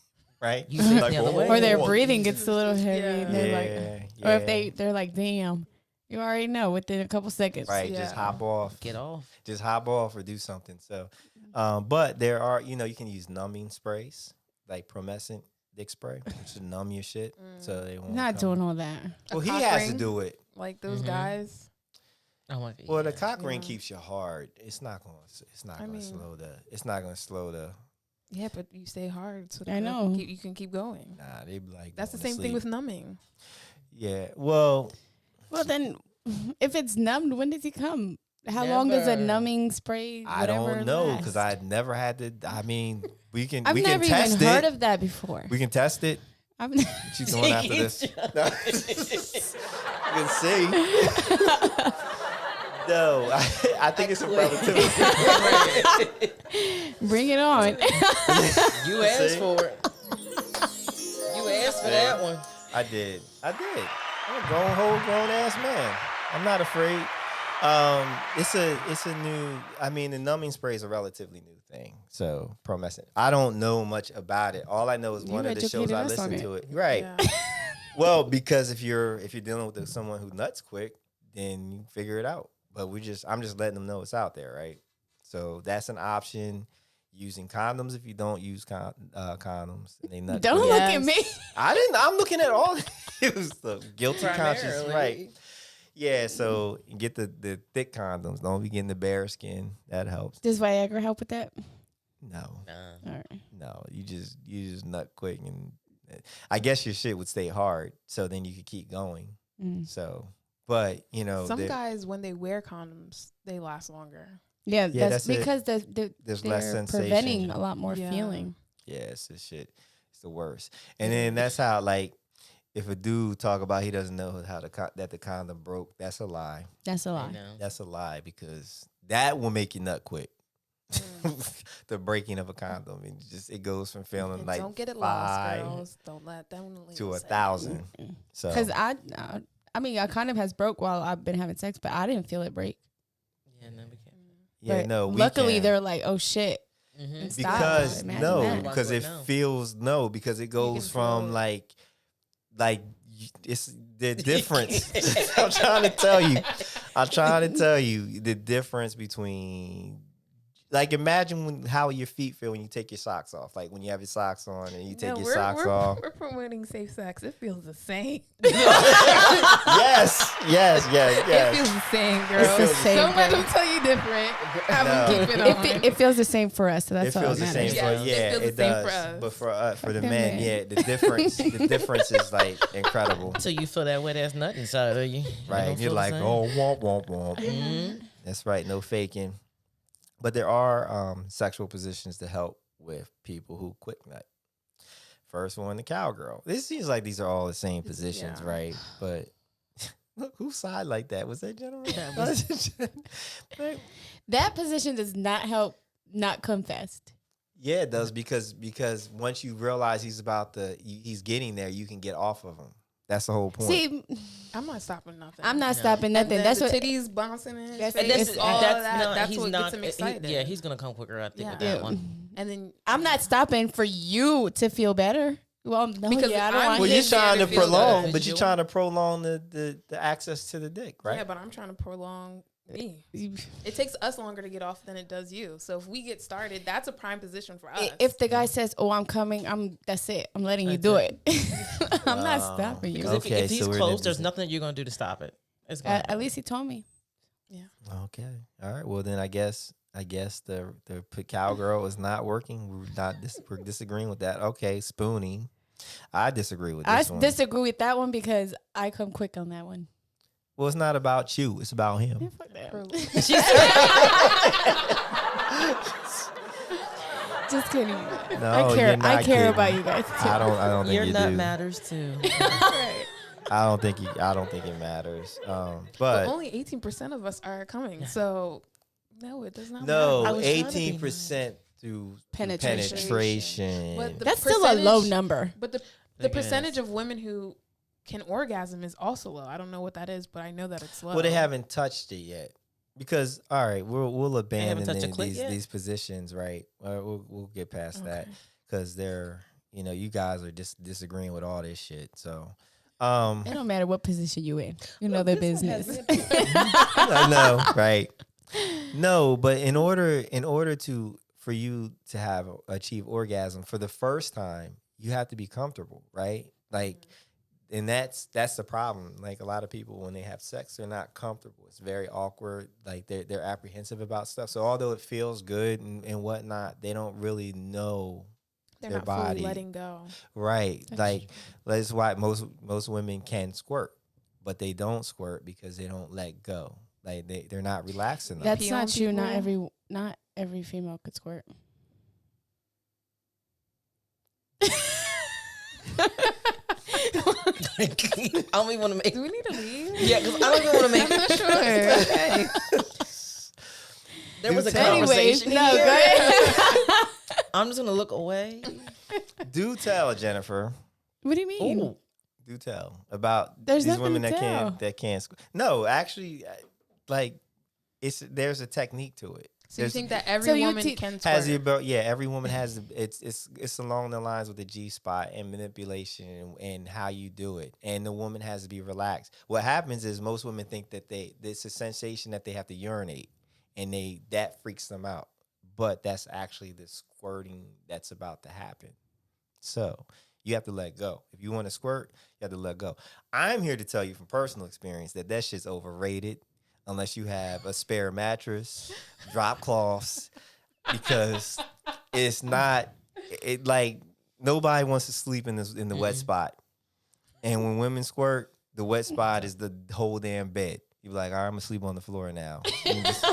Right, You sit the other way. Or their breathing gets a little heavy. Yeah. And they're like, yeah. or if they're like, damn, you already know within a couple seconds. right, Yeah. just hop off, Get off. just hop off or do something. So, but there are you can use numbing sprays like promescent dick spray, which to numb your shit, so they won't. Not come. doing all that. Well, he cock has to ring? do it. Like those Mhm. guys. Oh my God. Well, the cock Yeah. ring keeps you hard. It's not going. It's not I going to mean- slow the. It's not going to slow the. Yeah, but you stay hard, so I know. you can keep going. Nah, they be like. That's the going to same thing sleep. with numbing. Yeah. Well, Well, then, if it's numbed, when does he come? How long does a Never. numbing spray? I Whatever don't know last? because I never had to. I mean, we can. I've we never can test even heard it. of that before. We can test it. I've What you doing after this? No. You can see. No, I think it's a relativity. Bring it on. You asked See? for it. You asked for that one. I did. I'm a grown ass man. I'm not afraid. It's a new. I mean, the numbing spray is a relatively new thing. So promescent. I don't know much about it. All I know is You one of the shows educated I us on listen it. to it. Right. Yeah. Well, because if you're dealing with someone who nuts quick, then you figure it out. But I'm just letting them know it's out there, right? So that's an option. Using condoms if you don't use condoms, and they nut Don't quick. look at me. I'm looking at all. It was the guilty conscience, Primarily. right? Yeah. So you get the thick condoms. Don't be getting the bare skin. That helps. Does Viagra help with that? No, Nah. All right. no. You just nut quick, and I guess your shit would stay hard. So then you could keep going. Mm. So, but Some guys, when they wear condoms, they last longer. Yeah, Yeah, that's that's it. because there's they're less sensation. preventing a lot more Yeah. feeling. Yeah, it's the shit. It's the worst. And then that's how like if a dude talk about he doesn't know how that the condom broke, that's a lie. That's a I lie. know. That's a lie because that will make you nut quick. The breaking of a condom, it goes from feeling And like don't get it 5 lost, girls. Don't let them to lose it. 1,000. So Because I mean, a condom has broke while I've been having sex, but I didn't feel it break. Yeah, no, we can't. yeah, But no. We luckily, can. they're like, oh shit. Mm-hmm. And stop. Because Imagine no, that. because it No. feels because it goes feel from it. like it's the difference. I'm trying to tell you the difference between like imagine how your feet feel when you take your socks off. Like when you have your socks on and you take No, your socks off. We're promoting safe sex. It feels the same. Yes. It feels the same, girl. feels the same, Don't let girl. them tell you different. Have No. them keep it on. It feels the same for us, so It that's all feels that the same matters. for Yes, it feels the it same does. for us. But for the them men, men. yeah, the difference is like incredible. So you feel that wet ass nut inside of you. Right. You're like, oh, womp, womp, womp. Mm-hmm. That's right. No faking. But there are sexual positions to help with people who quick nut. First one, the cowgirl. This seems like these are all the same positions, Yeah. right? But look, who sighed like that? Was that gentleman? That was- Right. That position does not help not come fast. Yeah, it does because once you realize he's getting there, you can get off of him. That's the whole point. See, I'm not stopping nothing. I'm not No. stopping And nothing. then That's the what. titties bouncing in his That's- face. that's- all that's that. no, That's he's what not. gets him excited. He's gonna come quicker. I think with Yeah. that one. And then I'm not stopping for you to feel better. Well, no, Because yeah, I don't I'm want Well, his you're man trying to feel prolong, good. but you're trying to prolong the access to the dick, right? Yeah, but I'm trying to prolong me. It takes us longer to get off than it does you. So if we get started, that's a prime position for us. If the guy says, "Oh, I'm coming," that's it. I'm letting you do it. I'm not Wow. stopping you. Because Okay, if he's so we're in close, a there's position- nothing you're gonna do to stop it. It's gonna At least he told me. Okay. All right. Well, then I guess the cowgirl is not working. We're disagreeing with that. Okay, spooning. I disagree with I this one. disagree with that one because I come quick on that one. Well, it's not about you. It's about him. Just kidding. No, I care. you're not I care kidding. about you guys too. I don't think Your you nut do. matters too. I don't think it matters. But But only 18% of us are coming. So no, it does not I no, was trying to be 18% through Penetration. penetration. But the That's still a low percentage- number. But the Think it percentage is. of women who can orgasm is also low. I don't know what that is, but I know that it's low. Well, they haven't touched it yet. Because all right, we'll abandon touched a clit yet? these positions, right? We'll get past that Okay. because they're you guys are just disagreeing with all this shit. So, It don't matter what position you in. You know their This one has business. I know, right? No, but in order for you to achieve orgasm for the first time, you have to be comfortable, right? Like, and that's the problem. Like a lot of people when they have sex, they're not comfortable. It's very awkward. Like they're apprehensive about stuff. So although it feels good and whatnot, they don't really know They're their not body. fully letting go. Right. Like that's why most women can squirt, but they don't squirt because they don't let go. Like they're not relaxed enough. That's Pee not on true. people? Not every female could squirt. I don't even want to make. Do we need to leave? Yeah, because I don't even want to make. I'm not sure. Okay. There was a Anyways, conversation. no, here. go ahead. I'm just gonna look away. Do tell, Jennifer. What do you mean? Ooh. Do tell about There's these nothing women to that tell. can't. No, actually, like there's a technique to it. So you There's- think that every So you woman te- can has squirt? the ability? Yeah, every woman has. It's along the lines with the G spot and manipulation and how you do it. And the woman has to be relaxed. What happens is most women think that it's a sensation that they have to urinate, and that freaks them out. But that's actually the squirting that's about to happen. So you have to let go. If you want to squirt, you have to let go. I'm here to tell you from personal experience that shit's overrated. Unless you have a spare mattress, drop cloths, because it's not. It like nobody wants to sleep in the wet spot, and when women squirt, the wet spot is the whole damn bed. You be like, all right, I'm gonna sleep on the floor now. And just-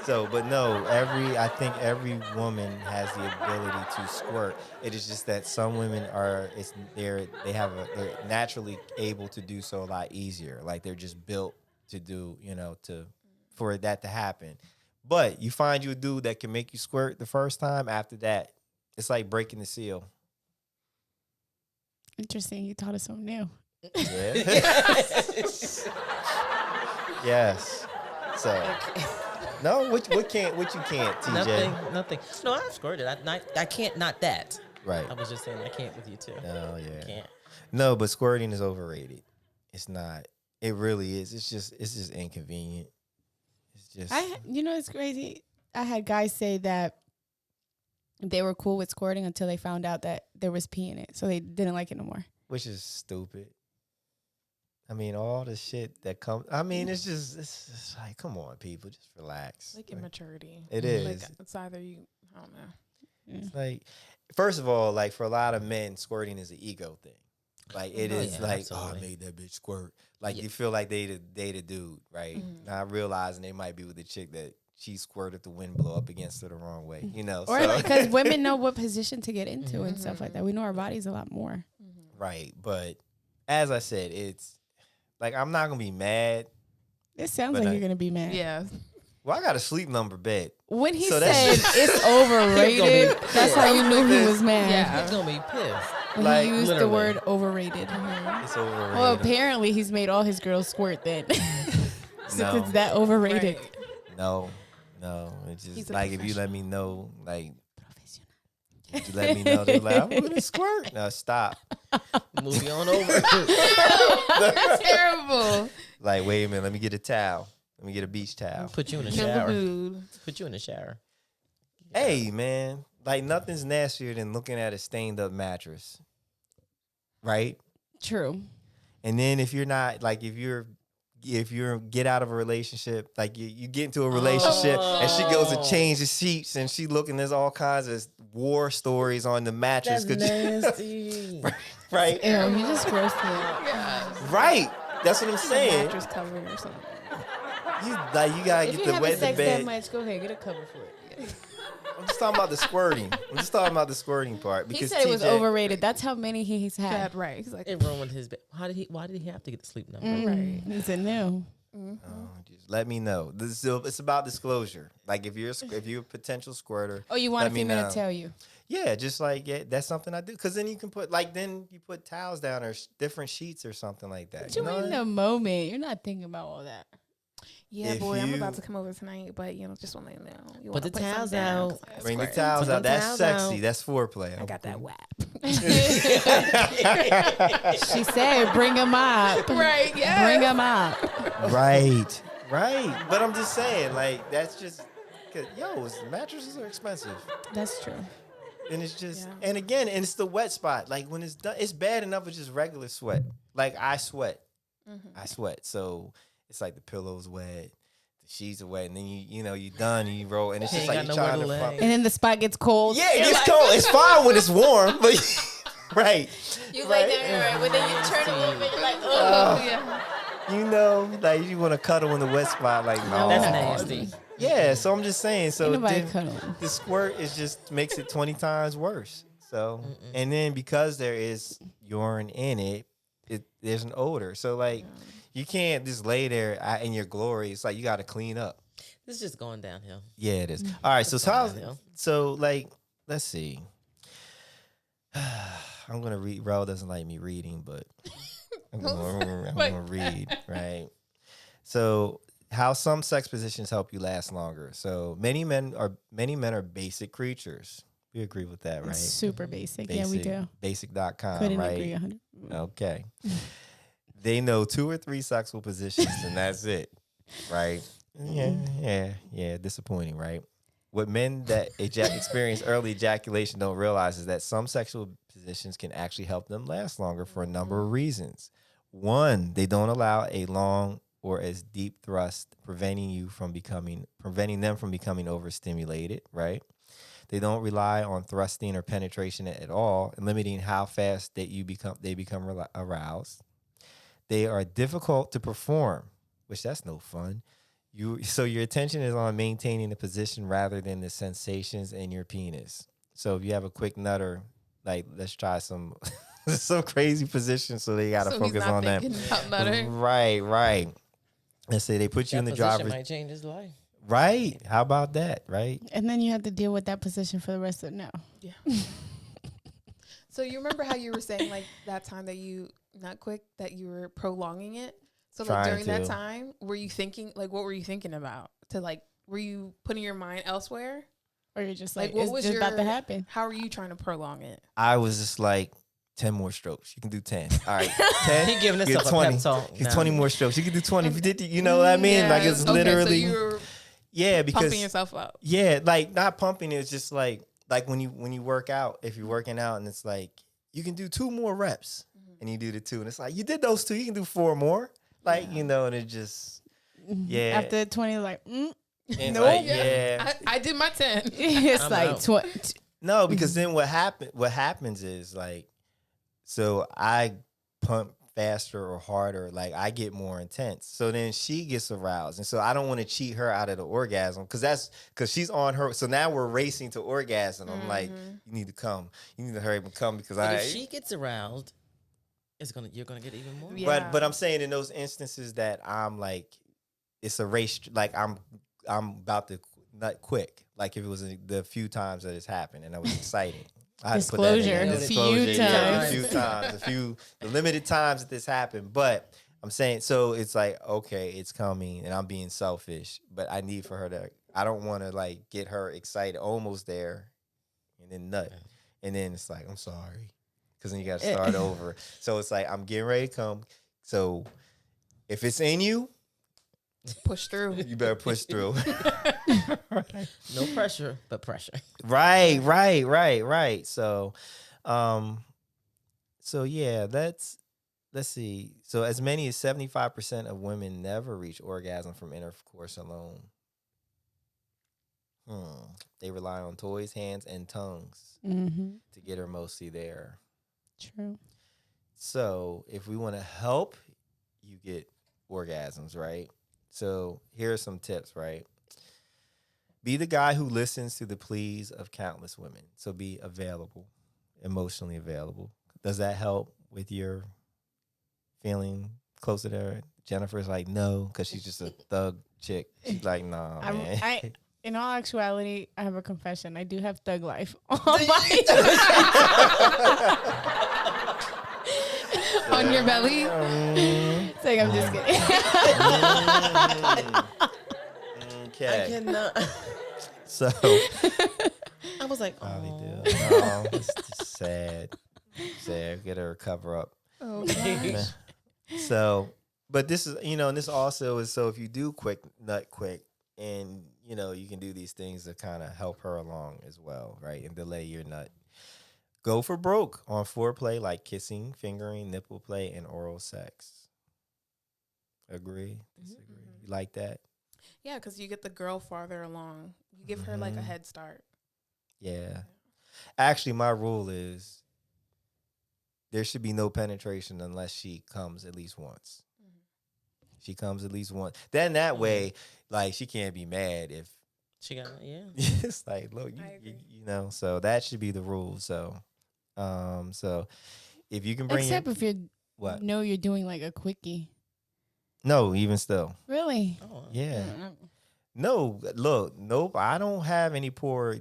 So, but no, I think every woman has the ability to squirt. It is just that some women they're naturally able to do so a lot easier. Like they're just built to do, for that to happen. But you find you a dude that can make you squirt the first time. After that, it's like breaking the seal. Interesting. You taught us something new. Yeah. Yes. So. No, what you can't, TJ. Nothing. No, I've squirted. I can't. Not that. Right. I was just saying I can't with you too. Oh yeah. Can't. No, but squirting is overrated. It's not. It really is. It's just inconvenient. It's just. It's crazy. I had guys say that they were cool with squirting until they found out that there was pee in it, so they didn't like it no more. Which is stupid. I mean, all the shit that comes. I mean, it's just like, come on, people, just relax. Like immaturity. It Like is. it's either you. I don't know. It's like, first of all, like for a lot of men, squirting is an ego thing. Like it Oh, is yeah, like, absolutely. oh, I made that bitch squirt. Like you feel like they the dude, right? Mhm. Not realizing they might be with the chick that she squirted the wind blow up against her the wrong way, Or so. because women know what position to get into and stuff Mhm. like that. We know our bodies a lot more. Right, but as I said, it's like I'm not gonna be mad. It sounds But like I- you're gonna be mad. Yeah. Well, I got a sleep number bed. When he So said that's- it's overrated, pissed. that's how you knew he was mad. Yeah. He's gonna be pissed. When Like, he used the literally. word overrated. It's overrated. Well, apparently he's made all his girls squirt then. Since No. it's that overrated. Right. No, it's He's just a like if you let me know, like Would you let me know? They're like, I'm gonna squirt. No, stop. Movie on over. That's terrible. Like, wait a minute, let me get a towel. Let me get a beach towel. Put you in the Kill the shower. mood. Put you in the shower. Hey, man, like nothing's nastier than looking at a stained up mattress, right? True. And then if you're not like if you're get out of a relationship, like you get into a relationship and she goes to change the sheets and she looking, there's all kinds of war stories on the mattress. That's nasty. Right? Ew, you just grossed me out. Yeah. Right. That's what I'm saying. Mattress cover or something. You gotta If get you the wet having the sex that bed. much, go ahead, get a cover for it. I'm just talking about the squirting. I'm just talking about the squirting part He because said it was TJ overrated. That's how many he's had. That right. He's like, It ruined his bed. Why did he have to get the sleep number? Right. He said no. Oh, just let me know. It's about disclosure. Like if you're a potential squirter. Oh, you want let a me female know. to tell you? Yeah, just like that's something I do. Because then you can put then you put towels down or different sheets or something like that. But you know in what? the moment. You're not thinking about all that. yeah, If boy, I'm you- about to come over tonight, but just want to know. You Put wanna the something towels down, out. 'cause I Bring the squirt. towels Put out. them That's towels sexy. out. That's foreplay. I got that whap. She said, "Bring him up. Right, yeah. Bring him up." Right. But I'm just saying, like that's just, mattresses are expensive. That's true. And it's just, Yeah. and again, and it's the wet spot. Like when it's done, it's bad enough with just regular sweat. Like I sweat. So it's like the pillow's wet, the sheets are wet, and then you done, and you roll, and it's just Ain't like got you nowhere trying to to lay. fuck. And then the spot gets cold. Yeah, it gets cold. It's fine when it's warm, but right. You Right. lay down, right? But then you turn a little bit, you're like, Uh, oh. Yeah. Like you want to cuddle in the wet spot, like no. That's nasty. Yeah, so I'm just saying. So Ain't nobody then cuddling. the squirt makes it 20 times worse. So and then because there is urine in it, there's an odor. So like you can't just lay there in your glory. It's like you got to clean up. This is just going downhill. Yeah, it is. All right, downhill. so like let's see. I'm gonna read. Rel doesn't like me reading, but I'm gonna read, right? So, how some sex positions help you last longer. So, many men are basic creatures. We agree with that, right? Super basic. Yeah, we do. Basic.com, Couldn't right? agree 100. Okay. They know 2 or 3 sexual positions, and that's it, right? Yeah. Disappointing, right? What men that experience early ejaculation don't realize is that some sexual positions can actually help them last longer for a number of reasons. One, they don't allow a long or as deep thrust, preventing them from becoming overstimulated, right? They don't rely on thrusting or penetration at all, limiting how fast they become aroused. They are difficult to perform, which that's no fun. So your attention is on maintaining the position rather than the sensations in your penis. So if you have a quick nutter, like let's try some some crazy positions, so they gotta focus on that. Right. Let's say they put you in the driver's. Might change his life. Right. How about that? Right. And then you have to deal with that position for the rest of Yeah. So you remember how you were saying like that time that you that you were prolonging it? So like during that time, were you thinking like what were you thinking about? Were you putting your mind elsewhere? or you're just Like, like, what it's was just about to your- happen. How are you trying to prolong it? I was just like 10 more strokes. You can do 10. All right. 10. He giving you get himself a pep talk. Get now. 20 more strokes. You can do 20 if you did. You know what I mean? Yeah, Like it's okay, literally. So you were because pumping yourself up. Yeah, like not pumping. It's just like when you work out. If you're working out and it's like you can do 2 more reps and you do the 2 and it's like you did those 2. You can do 4 more. Like and it just After 20, like, it's Nope. like, yeah. I did my 10. it's I'm like out. No, because then what happens is like, so I pump faster or harder, like I get more intense. So then she gets aroused. And so I don't want to cheat her out of the orgasm because she's on her. So now we're racing to orgasm. I'm like, you need to come. You need to hurry up and come because But if she gets aroused, you're gonna get even more. Yeah. but I'm saying in those instances that I'm like, it's a race, like I'm about to nut quick. Like if it was the few times that it's happened and that was exciting. I had to put that in there. Disclosure, a few Yeah, times. a few times, the limited times that this happened. But I'm saying, so it's like, okay, it's coming and I'm being selfish, but I need for her I don't want to like get her excited almost there and then nut. and then it's like, I'm sorry, because then you got to start over. So it's like, I'm getting ready to come. So if it's in you, Push through. you better push through. No pressure, but pressure. Right. So yeah, let's see. So as many as 75% of women never reach orgasm from intercourse alone. They rely on toys, hands, and tongues to get her mostly there. True. So if we want to help you get orgasms, right? So here are some tips, right? Be the guy who listens to the pleas of countless women. So be available, emotionally available. Does that help with your feeling closer to her? Jennifer's like, no, because she's just a thug chick. She's like, nah, man. In all actuality, I have a confession. I do have thug life on my On your belly. It's like, I'm just kidding. Okay. I cannot. So I was like, probably oh. do. No, it's just sad. Sad. Get her cover up. Oh, gosh. So, but this is, and this also is so if you do nut quick, and you can do these things to kind of help her along as well, right? And delay your nut. Go for broke on foreplay like kissing, fingering, nipple play, and oral sex. Agree? Disagree? You like that? Yeah, because you get the girl farther along. You give her like a head start. Yeah. Actually, my rule is there should be no penetration unless she comes at least once. She comes at least once. Then that way, like, she can't be mad if She got it, yeah. it's like, look, so that should be the rule. So, so if you can bring Except if you what? know you're doing like a quickie. No, even still. Really? Oh. Yeah. No, look, nope. I don't have any poor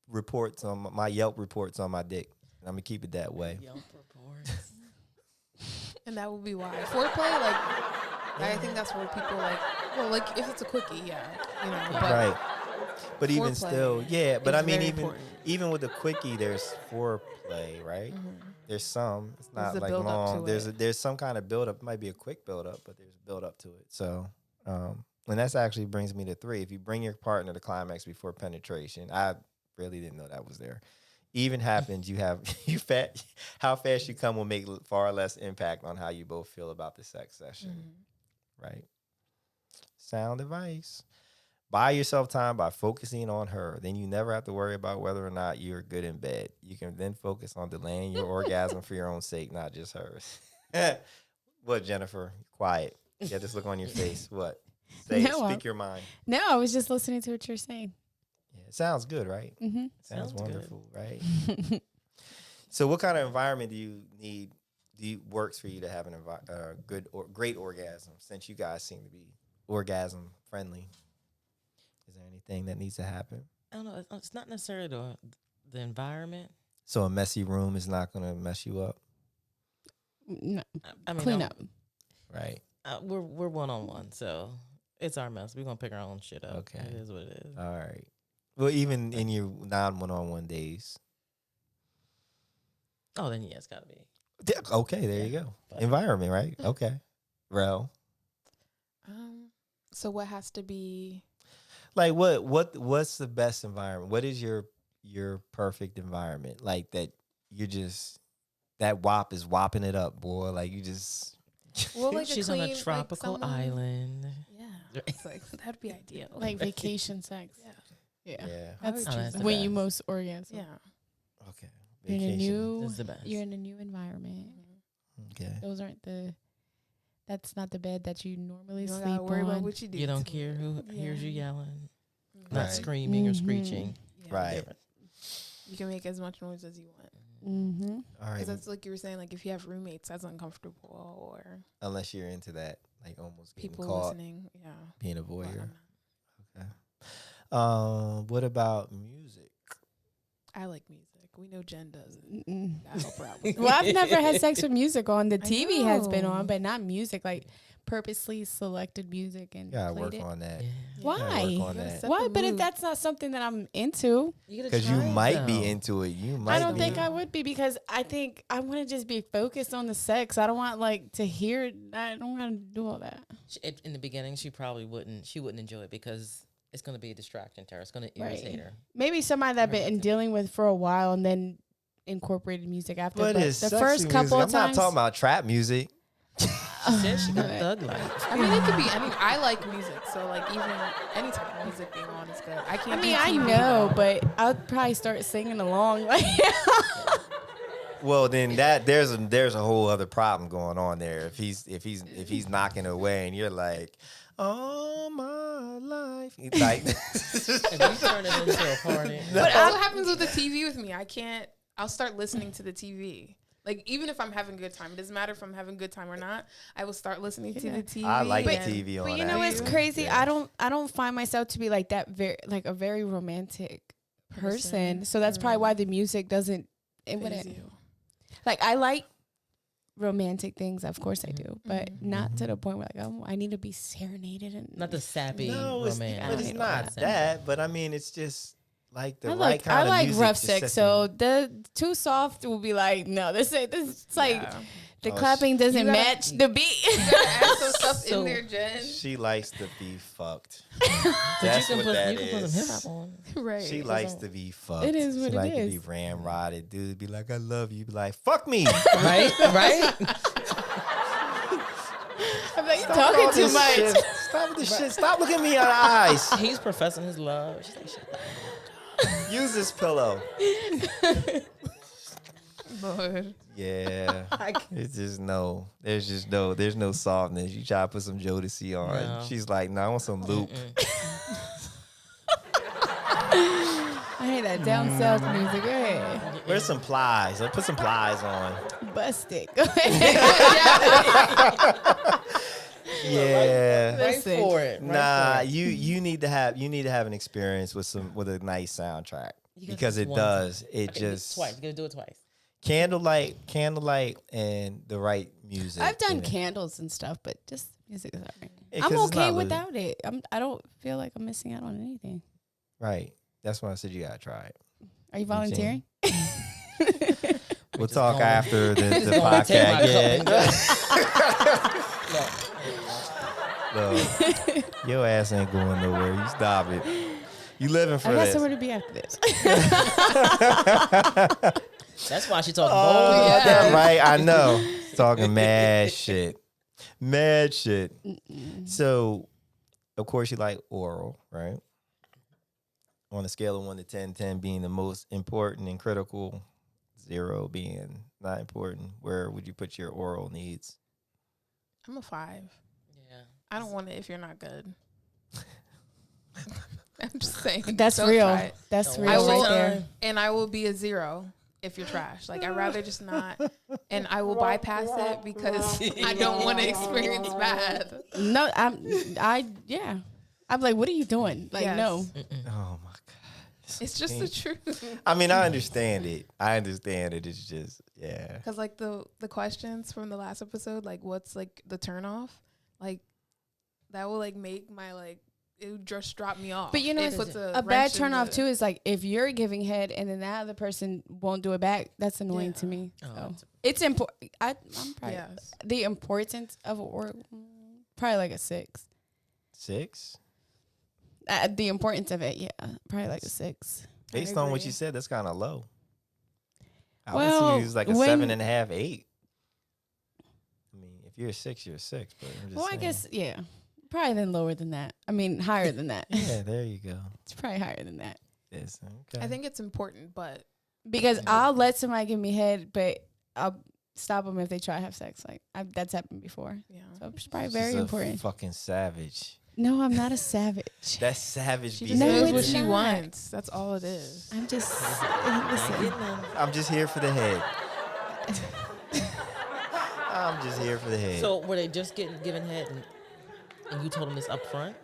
reports on my Yelp reports on my dick. I'm gonna keep it that way. Yelp reports. And that will be why. Foreplay, like, I think that's where people like, well, like, if it's a quickie, yeah. But Right. But even foreplay still, yeah. But is I mean, very important. even with the quickie, there's foreplay, right? There's some. It's not a like build-up long. to it. There's some kind of build up. It might be a quick build up, but there's a build up to it. So, and that's actually brings me to 3. If you bring your partner to climax before penetration, I really didn't know that was there. Even happens, how fast you come will make far less impact on how you both feel about the sex session, right? Sound advice. Buy yourself time by focusing on her. Then you never have to worry about whether or not you're good in bed. You can then focus on delaying your orgasm for your own sake, not just hers. What, Jennifer? Quiet. You got this look on your face. What? Say it. Speak your mind. No, I was just listening to what you're saying. Yeah, it sounds good, right? Mm-hmm. Sounds Sounds wonderful, right? So what kind of environment do you need works for you to have a great orgasm, since you guys seem to be orgasm friendly? Is there anything that needs to happen? I don't know. It's not necessarily the environment. So a messy room is not going to mess you up, No, I mean, clean up. right? We're one-on-one, so it's our mess. We're gonna pick our own shit up. Okay. It is what it is. All right. Well, even in your non-one-on-one days. Oh, then yeah, it's gotta be. Okay, there you go. Environment, right? Okay. Rel. So what has to be? Like what's the best environment? What is your perfect environment? Like that that WAP is whopping it up, boy. Like you just Well, like She's on a tropical island. Yeah, it's like that'd be ideal. Like vacation sex. Yeah. yeah. That's Oh, that's the when you best. most orgasm. Yeah. Okay. You're in a new. This is the best. You're in a new environment. Okay. Those aren't That's not the bed that you normally You don't sleep gotta worry on. about what you do. You don't to care it. who hears you yelling, Right. not screaming or Mhm. screeching. Yeah. Right. Different. You can make as much noise as you want. Mm-hmm. All right. Because that's like you were saying, like if you have roommates, that's uncomfortable, or Unless you're into that, like almost getting people caught, listening. Yeah. being a Well, voyeur. I'm not. Okay. What about music? I like music. We know Jen doesn't. Mm-mm. Gotta help her out with Well, I've never had sex with music on. The I TV has been know. on, but not music. Like purposely selected music and You gotta played work it. on that. Yeah. You Why? gotta work on You gotta that. set Why? the But if mood. that's not something that I'm into, Because you might be into it. You might. I don't be. think I would be because I think I want to just be focused on the sex. I don't want like to hear. I don't want to do all that. In the beginning, she probably wouldn't. She wouldn't enjoy it because it's going to be a distraction to her. It's going to irritate Right. her. Maybe somebody that I've been dealing with for a while and then incorporated music after. But it's the sexy first music. couple I'm of not times, talking about trap music. She said she got a thug life. I mean, it could be any. I like music, so like even any type of music being on is good. I can't. I mean, do I TV, know, though. but I'll probably start singing along. Like, Well, then there's a whole other problem going on there. If he's knocking away and you're like, all my life, like, If you turn it into a party, But that's what happens with the TV with me. I can't. I'll start listening to the TV. Like even if I'm having a good time, it doesn't matter if I'm having a good time or not. I will start listening to the TV. I like the and- TV on but you that. know, it's you? crazy. Yeah. I don't find myself to be like that. A very romantic person. Person. So that's probably why the music doesn't. It Phase wouldn't. you. Like I like romantic things, of course I do, but not to the point where like I need to be serenaded and not the sappy No, it's, romance. but it's not that. But I mean, it's just like the I right like kind I of like music. rough to sex, set so the too soft will be like no. This it's like Yeah. the Oh, clapping doesn't you gotta- match the beat. You gotta add some stuff So- in there, Jen. she likes to be fucked. But That's you what can that put some hip is. hop on. Right. She likes to be fucked. It is what she it like to is. be ramrodded. Dude be like, I love you. Be like, fuck me. Right? Right? I'm like Stop talking all too this much. shit. Stop with this shit. Stop looking me in the eyes. He's professing his love. She's like, shit. Use this pillow. Lord. Yeah. It's just no. There's no softness. You try to put some Jodeci on. No. She's like, no, I want some loop. I hate that down south music. Go ahead. Where's some plies? I'll put some plies on. Bust it. Go ahead. Yeah. Right Listen. for it. Right Nah, for it. you need to have an experience with a nice soundtrack You gotta because do it one does. It Okay, just twice. You gotta do it twice. candlelight, and the right music. I've done in it. candles and stuff, but just music is alright. Yeah, I'm 'cause it's okay not without it. I don't feel like I'm missing out on anything. Right. That's why I said you gotta try it. Are you volunteering? We'll just talk going- after the Just gonna take my podcast. cup Yeah. No, your ass ain't going nowhere. You stop it. You living for I got this. somewhere to be after this. That's why she talking Oh, bold. yeah, right. I know. Talking mad shit. Mad shit. So, of course, you like oral, right? On a scale of 1 to 10, 10 being the most important and critical, 0 being not important, where would you put your oral needs? I'm a 5. Yeah. I don't want it if you're not good. I'm just saying. That's don't real. try it. That's Don't real I waste will, right there. and I will be a 0 if you're trash. Like I'd rather just not, and I will bypass it because I don't want to experience bad. No, yeah. I'm like, what are you doing? Like, Yes. no. Oh, my God. It's just the truth. I mean, I understand it. It's just, yeah. Because like the questions from the last episode, like what's like the turn off, like that will like make my like it would just drop me off. But you know, It what's puts a bad wrench turn off into- too is like if you're giving head and then that other person won't do it back. That's annoying Yeah. to me. Oh, So that's- it's important. I'm probably Yes. the importance of or probably like a 6. 6? The importance of it, yeah, probably like a 6. Based I on what agree. you said, that's kind of low. I Well, would see like a when- 7.5, 8. I mean, if you're a 6, you're a 6. But I'm just Well, I saying. guess yeah, probably then lower than that. I mean, higher than that. Yeah, there you go. It's probably higher than that Yes, okay. I think it's important, but because I'll let somebody give me head, but I'll stop them if they try to have sex. Like that's happened before. yeah, So it's probably She's very a important. Fucking savage. No, I'm not a savage. That's savage she behavior. just No, knows what it's she not. wants. That's all it is. I'm just Not listen. getting them. I'm just here for the head. I'm just here for the head. So were they just given head and you told them this up front?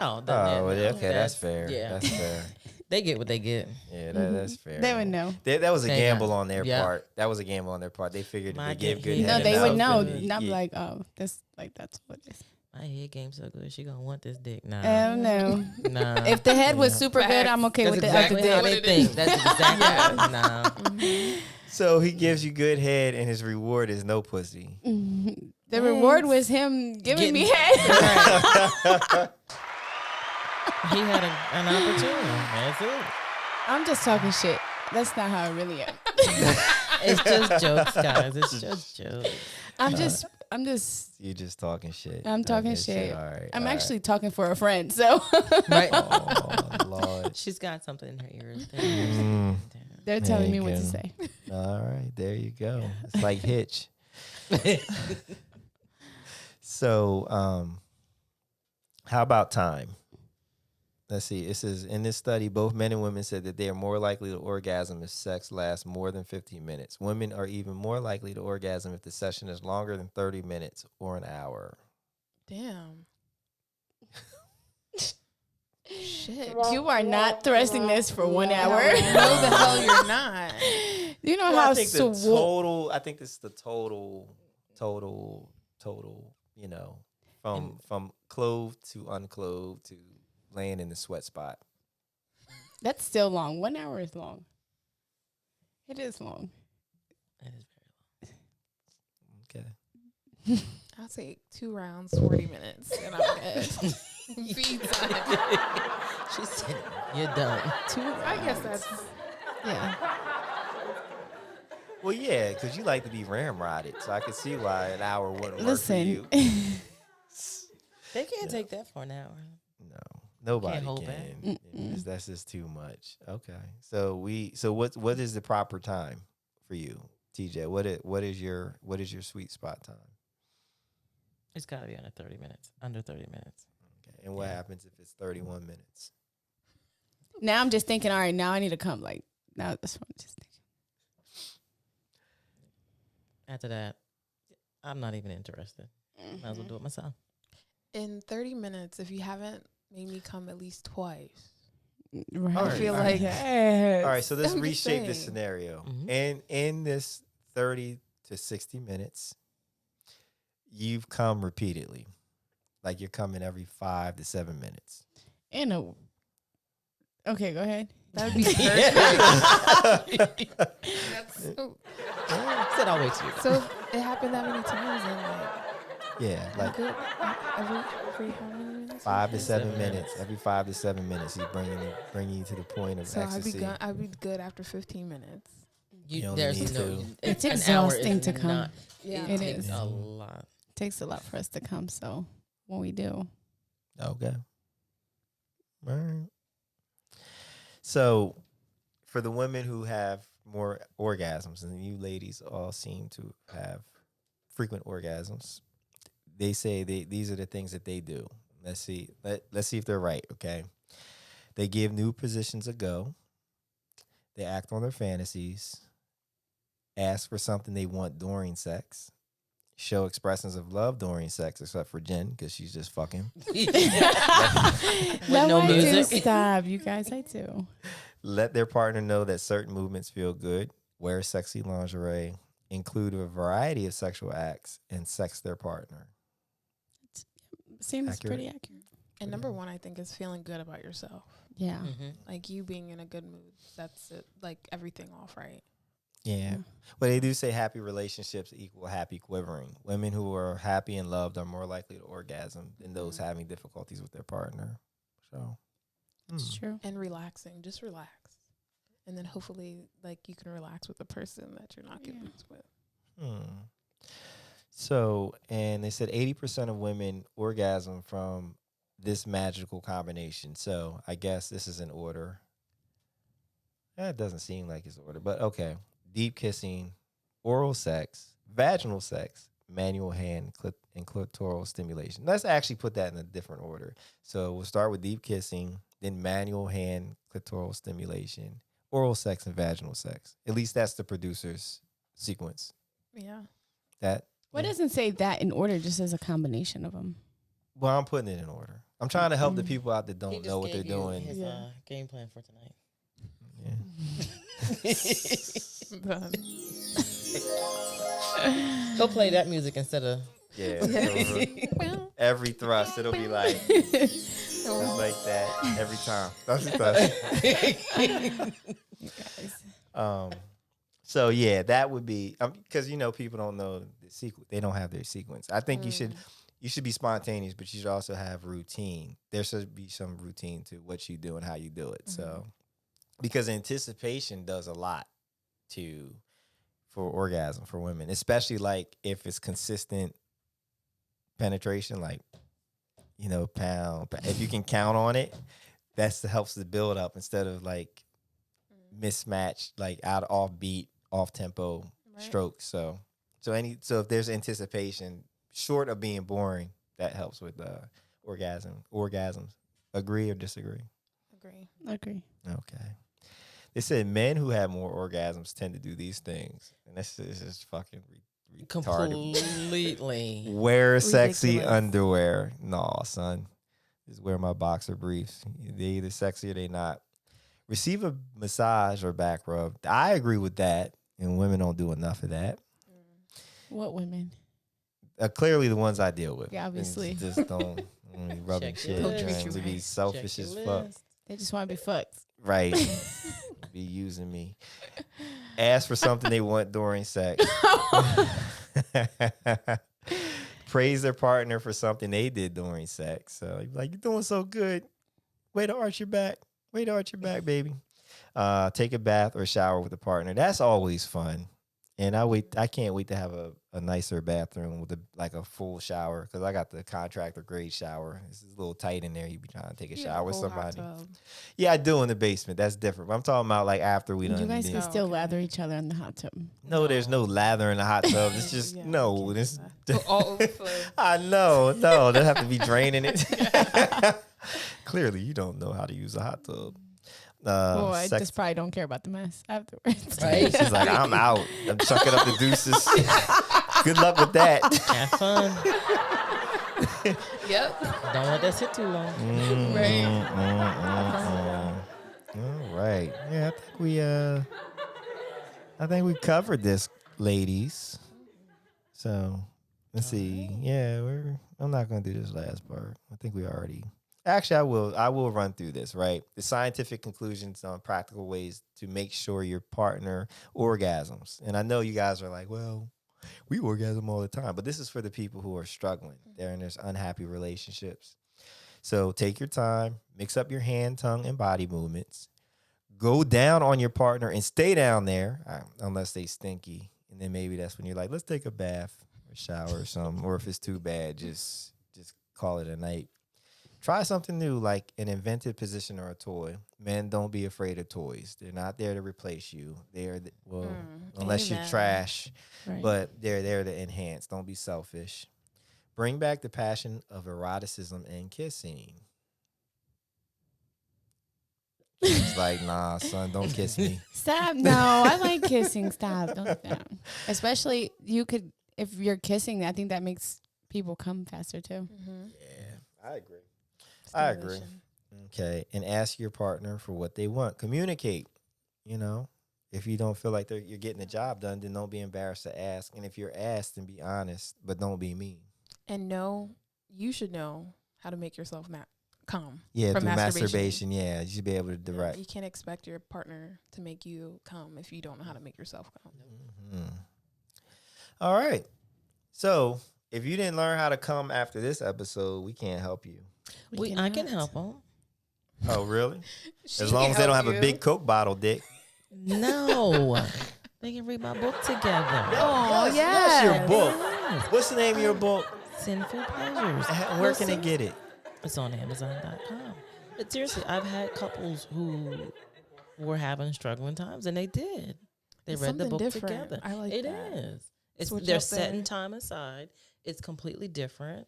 Oh, then oh, well, yeah, okay, that's fair. Yeah. That's fair. They get what they get. Yeah, that's fair. They would know. That was a They gamble know. on their Yeah. part. That was a gamble on their part. They figured if My they give good game- No, head they would enough, know. then Not you- like, oh, this like that's what it is. My head game so good. She gonna want this dick. Nah. No. Nah. If the head was Yeah. super good, Facts. I'm okay That's with the exactly other how dick. they think. That's exactly nah. So he gives you good head, and his reward is no pussy. The reward was him giving me Getting- head. He had an opportunity. That's it. I'm just talking shit. That's not how I really am. It's just jokes, guys. It's just jokes. I'm just You're just talking shit. I'm talking Okay, shit. All right. I'm all actually talking for a friend. So Right? right. Oh Lord. She's got something in her ears. Mm. they're telling me There what you to go. say. All right, there you go. It's like Hitch. So, how about time? Let's see. It says in this study, both men and women said that they are more likely to orgasm if sex lasts more than 15 minutes. Women are even more likely to orgasm if the session is longer than 30 minutes or an hour. Damn. Shit. You are not thrusting this for 1 hour. No, the hell you're not. You know Well, how I think the swole. total. I think this is the total. You know, from clothed to unclothed to laying in the sweat spot. That's still long. 1 hour is long. It is long. That is very Okay. I'll take 2 rounds, 40 minutes, and I'm good. Feed time. She said, "You're done." I guess that's Yeah. Well, yeah, because you like to be ramrodded, so I could see why an hour wouldn't work for Listen. you. They can't take that for an hour. No, nobody hold can. back. That's just too much. Okay, so what is the proper time for you, TJ? What is your sweet spot time? It's got to be under 30 minutes. Under 30 minutes. Okay, and what happens if it's 31 minutes? Now I'm just thinking, all right, now I need to come. Like, now this one, just thinking. After that, I'm not even interested. Might as well do it myself. in 30 minutes. If you haven't made me come at least twice, Right. All I feel right. like All right, so let's I'm just reshape the saying. scenario. Mhm. And in this 30 to 60 minutes, you've come repeatedly. Like you're coming every 5 to 7 minutes. In a. Okay, go ahead. that would be perfect. That's so, Said I'll wait till you. so it happened that many times, and Yeah, like like good every how many minutes? 5 to 7 7 minutes. minutes. Every 5 to 7 minutes, he's bringing you to the point of So ecstasy. I'd be good after 15 minutes. You only There's need no. to. It's an hour exhausting is to come. not- Yeah. it It takes is. a lot. Takes a lot for us to come. So when we do, Okay. All right. So, for the women who have more orgasms, and you ladies all seem to have frequent orgasms, they say these are the things that they do. Let's see. Let's see if they're right. Okay. They give new positions a go. They act on their fantasies. Ask for something they want during sex. Show expressions of love during sex, except for Jen, because she's just fucking. With I no do music. stop, you guys. I do. Let their partner know that certain movements feel good. Wear sexy lingerie. Include a variety of sexual acts and sex their partner. Seems Accurate. pretty accurate. And number one, I think, is feeling good about yourself. Yeah. Mhm. Like you being in a good mood sets it like everything off, right? Yeah. But they do say happy relationships equal happy quivering. Women who are happy and loved are more likely to orgasm than those having difficulties with their partner. So, It's true. And relaxing, just relax. And then hopefully, like, you can relax with the person that you're not getting Yeah. loose with. So, and they said 80% of women orgasm from this magical combination. So, I guess this is in order. That doesn't seem like it's order, but okay. Deep kissing, oral sex, vaginal sex, manual hand and clitoral stimulation. Let's actually put that in a different order. So, we'll start with deep kissing, then manual hand, clitoral stimulation, oral sex, and vaginal sex. At least that's the producer's sequence. Yeah. That What doesn't say that in order, just as a combination of them? Well, I'm putting it in order. I'm trying to help the Mm. people out that He don't just know what they're gave you doing. His Yeah. game plan for tonight. Yeah. Done. He'll play that music instead of. Yeah. So every thrust, it'll be like just like that every time. That's the thrust. You guys. So yeah, that would be because people don't know the sequence. They don't have their sequence. I think you should be spontaneous, but you should also have routine. There should be some routine to what you do and how you do it. So because anticipation does a lot for orgasm for women, especially like if it's consistent penetration, like pound. If you can count on it, helps the build up instead of like mismatched, like off beat, off tempo strokes. So if there's anticipation, short of being boring, that helps with orgasms. Agree or disagree? Agree. Okay. They said men who have more orgasms tend to do these things, and this is just fucking retarded. Completely. Wear sexy Ridiculous. underwear. No, son. Just wear my boxer briefs. They either sexy or they not. Receive a massage or back rub. I agree with that, and women don't do enough of that. What women? Clearly, the ones I deal with. Yeah, obviously. Just don't be rubbing Check your shit. list. Trying to be selfish Check as your fuck. list. They just want to be fucked. Right. Be using me. Ask for something they want during sex. Praise their partner for something they did during sex. So you're like, you're doing so good. Way to arch your back. Way to arch your back, baby. Take a bath or shower with a partner. That's always fun. And I can't wait to have a nicer bathroom with a full shower because I got the contractor grade shower. It's a little tight in there. You be trying to take a shower with somebody. Yeah, I do in the basement. That's different. But I'm talking about like after we done. You guys did- can still lather each other in the hot tub. No, there's no lather in the hot tub. It's just Yeah, no. This All overflow. I know. No, they have to be draining it. Clearly, you don't know how to use a hot tub. Oh, I Sex- just probably don't care about the mess afterwards. Right? She's like, I'm out. I'm chucking up the deuces. Good luck with that. Have fun. Yep. Don't let that sit too long. All right. Yeah, I think we covered this, ladies. So let's see. Yeah, I'm not gonna do this last part. I think we already. Actually, I will run through this, right? The scientific conclusions on practical ways to make sure your partner orgasms. And I know you guys are like, well, we orgasm all the time. But this is for the people who are struggling. They're in those unhappy relationships. So take your time, mix up your hand, tongue, and body movements. Go down on your partner and stay down there unless they stinky. And then maybe that's when you're like, let's take a bath or shower or something. Or if it's too bad, just call it a night. Try something new, like an invented position or a toy. Men, don't be afraid of toys. They're not there to replace you. Unless you're amen. trash, Right. but they're there to enhance. Don't be selfish. Bring back the passion of eroticism and kissing. She's like, nah, son, don't kiss me. Stop. No, I like kissing. Stop. Don't. Especially if you're kissing, I think that makes people come faster too. Yeah, I agree. I agree. Okay. And ask your partner for what they want. Communicate. If you don't feel like you're getting the job done, then don't be embarrassed to ask. And if you're asked, then be honest, but don't be mean. And you should know how to make yourself come. Yeah, from through masturbation. Yeah, you should be able to direct. You can't expect your partner to make you come if you don't know how to make yourself come. Mm-hmm. All right. So if you didn't learn how to come after this episode, we can't help you. I can help them. Oh, really? She As long can as they don't help have a you. big Coke bottle, dick. No. They can read my book together. Oh, That's your yes. book. Yes. What's the name of your book? Sinful Pleasures. Where can they get it? It's on Amazon.com. But seriously, I've had couples who were having struggling times, and they did. They It's read the something book different. together. I like It that. is. Switch They're up setting the- time aside. It's completely different.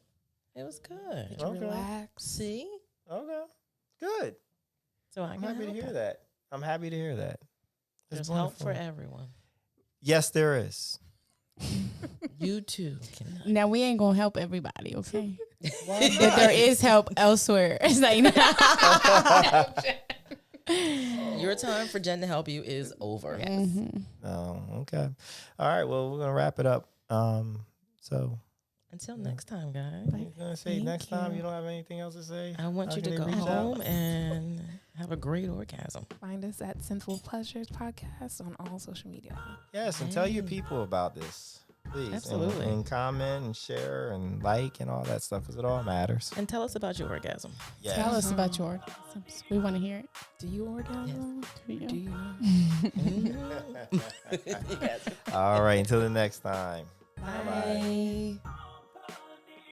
It was good. You Okay. relax. See? Okay. Good. So I I'm can happy to help hear them. that. I'm happy to hear that. That's There's help wonderful. for everyone. Yes, there is. You too can. Now we ain't gonna help everybody, okay? But there is help elsewhere. It's like Your time for Jen to help you is over. Oh, okay. All right. Well, we're gonna wrap it up. So Until next time, guys. you're gonna say Thank next time you. you don't have anything else to say? I want How you can to they go reach out? home and have a great orgasm. Find us at Sinful Pleasures Podcast on all social media. Yes, and tell your people about this, please. Absolutely. And comment and share and like and all that stuff because it all matters. And tell us about your orgasm. Yes. tell us about your orgasms. We want to hear it. Do you orgasm? Do you? Do you know? All right. Until the next time. Bye.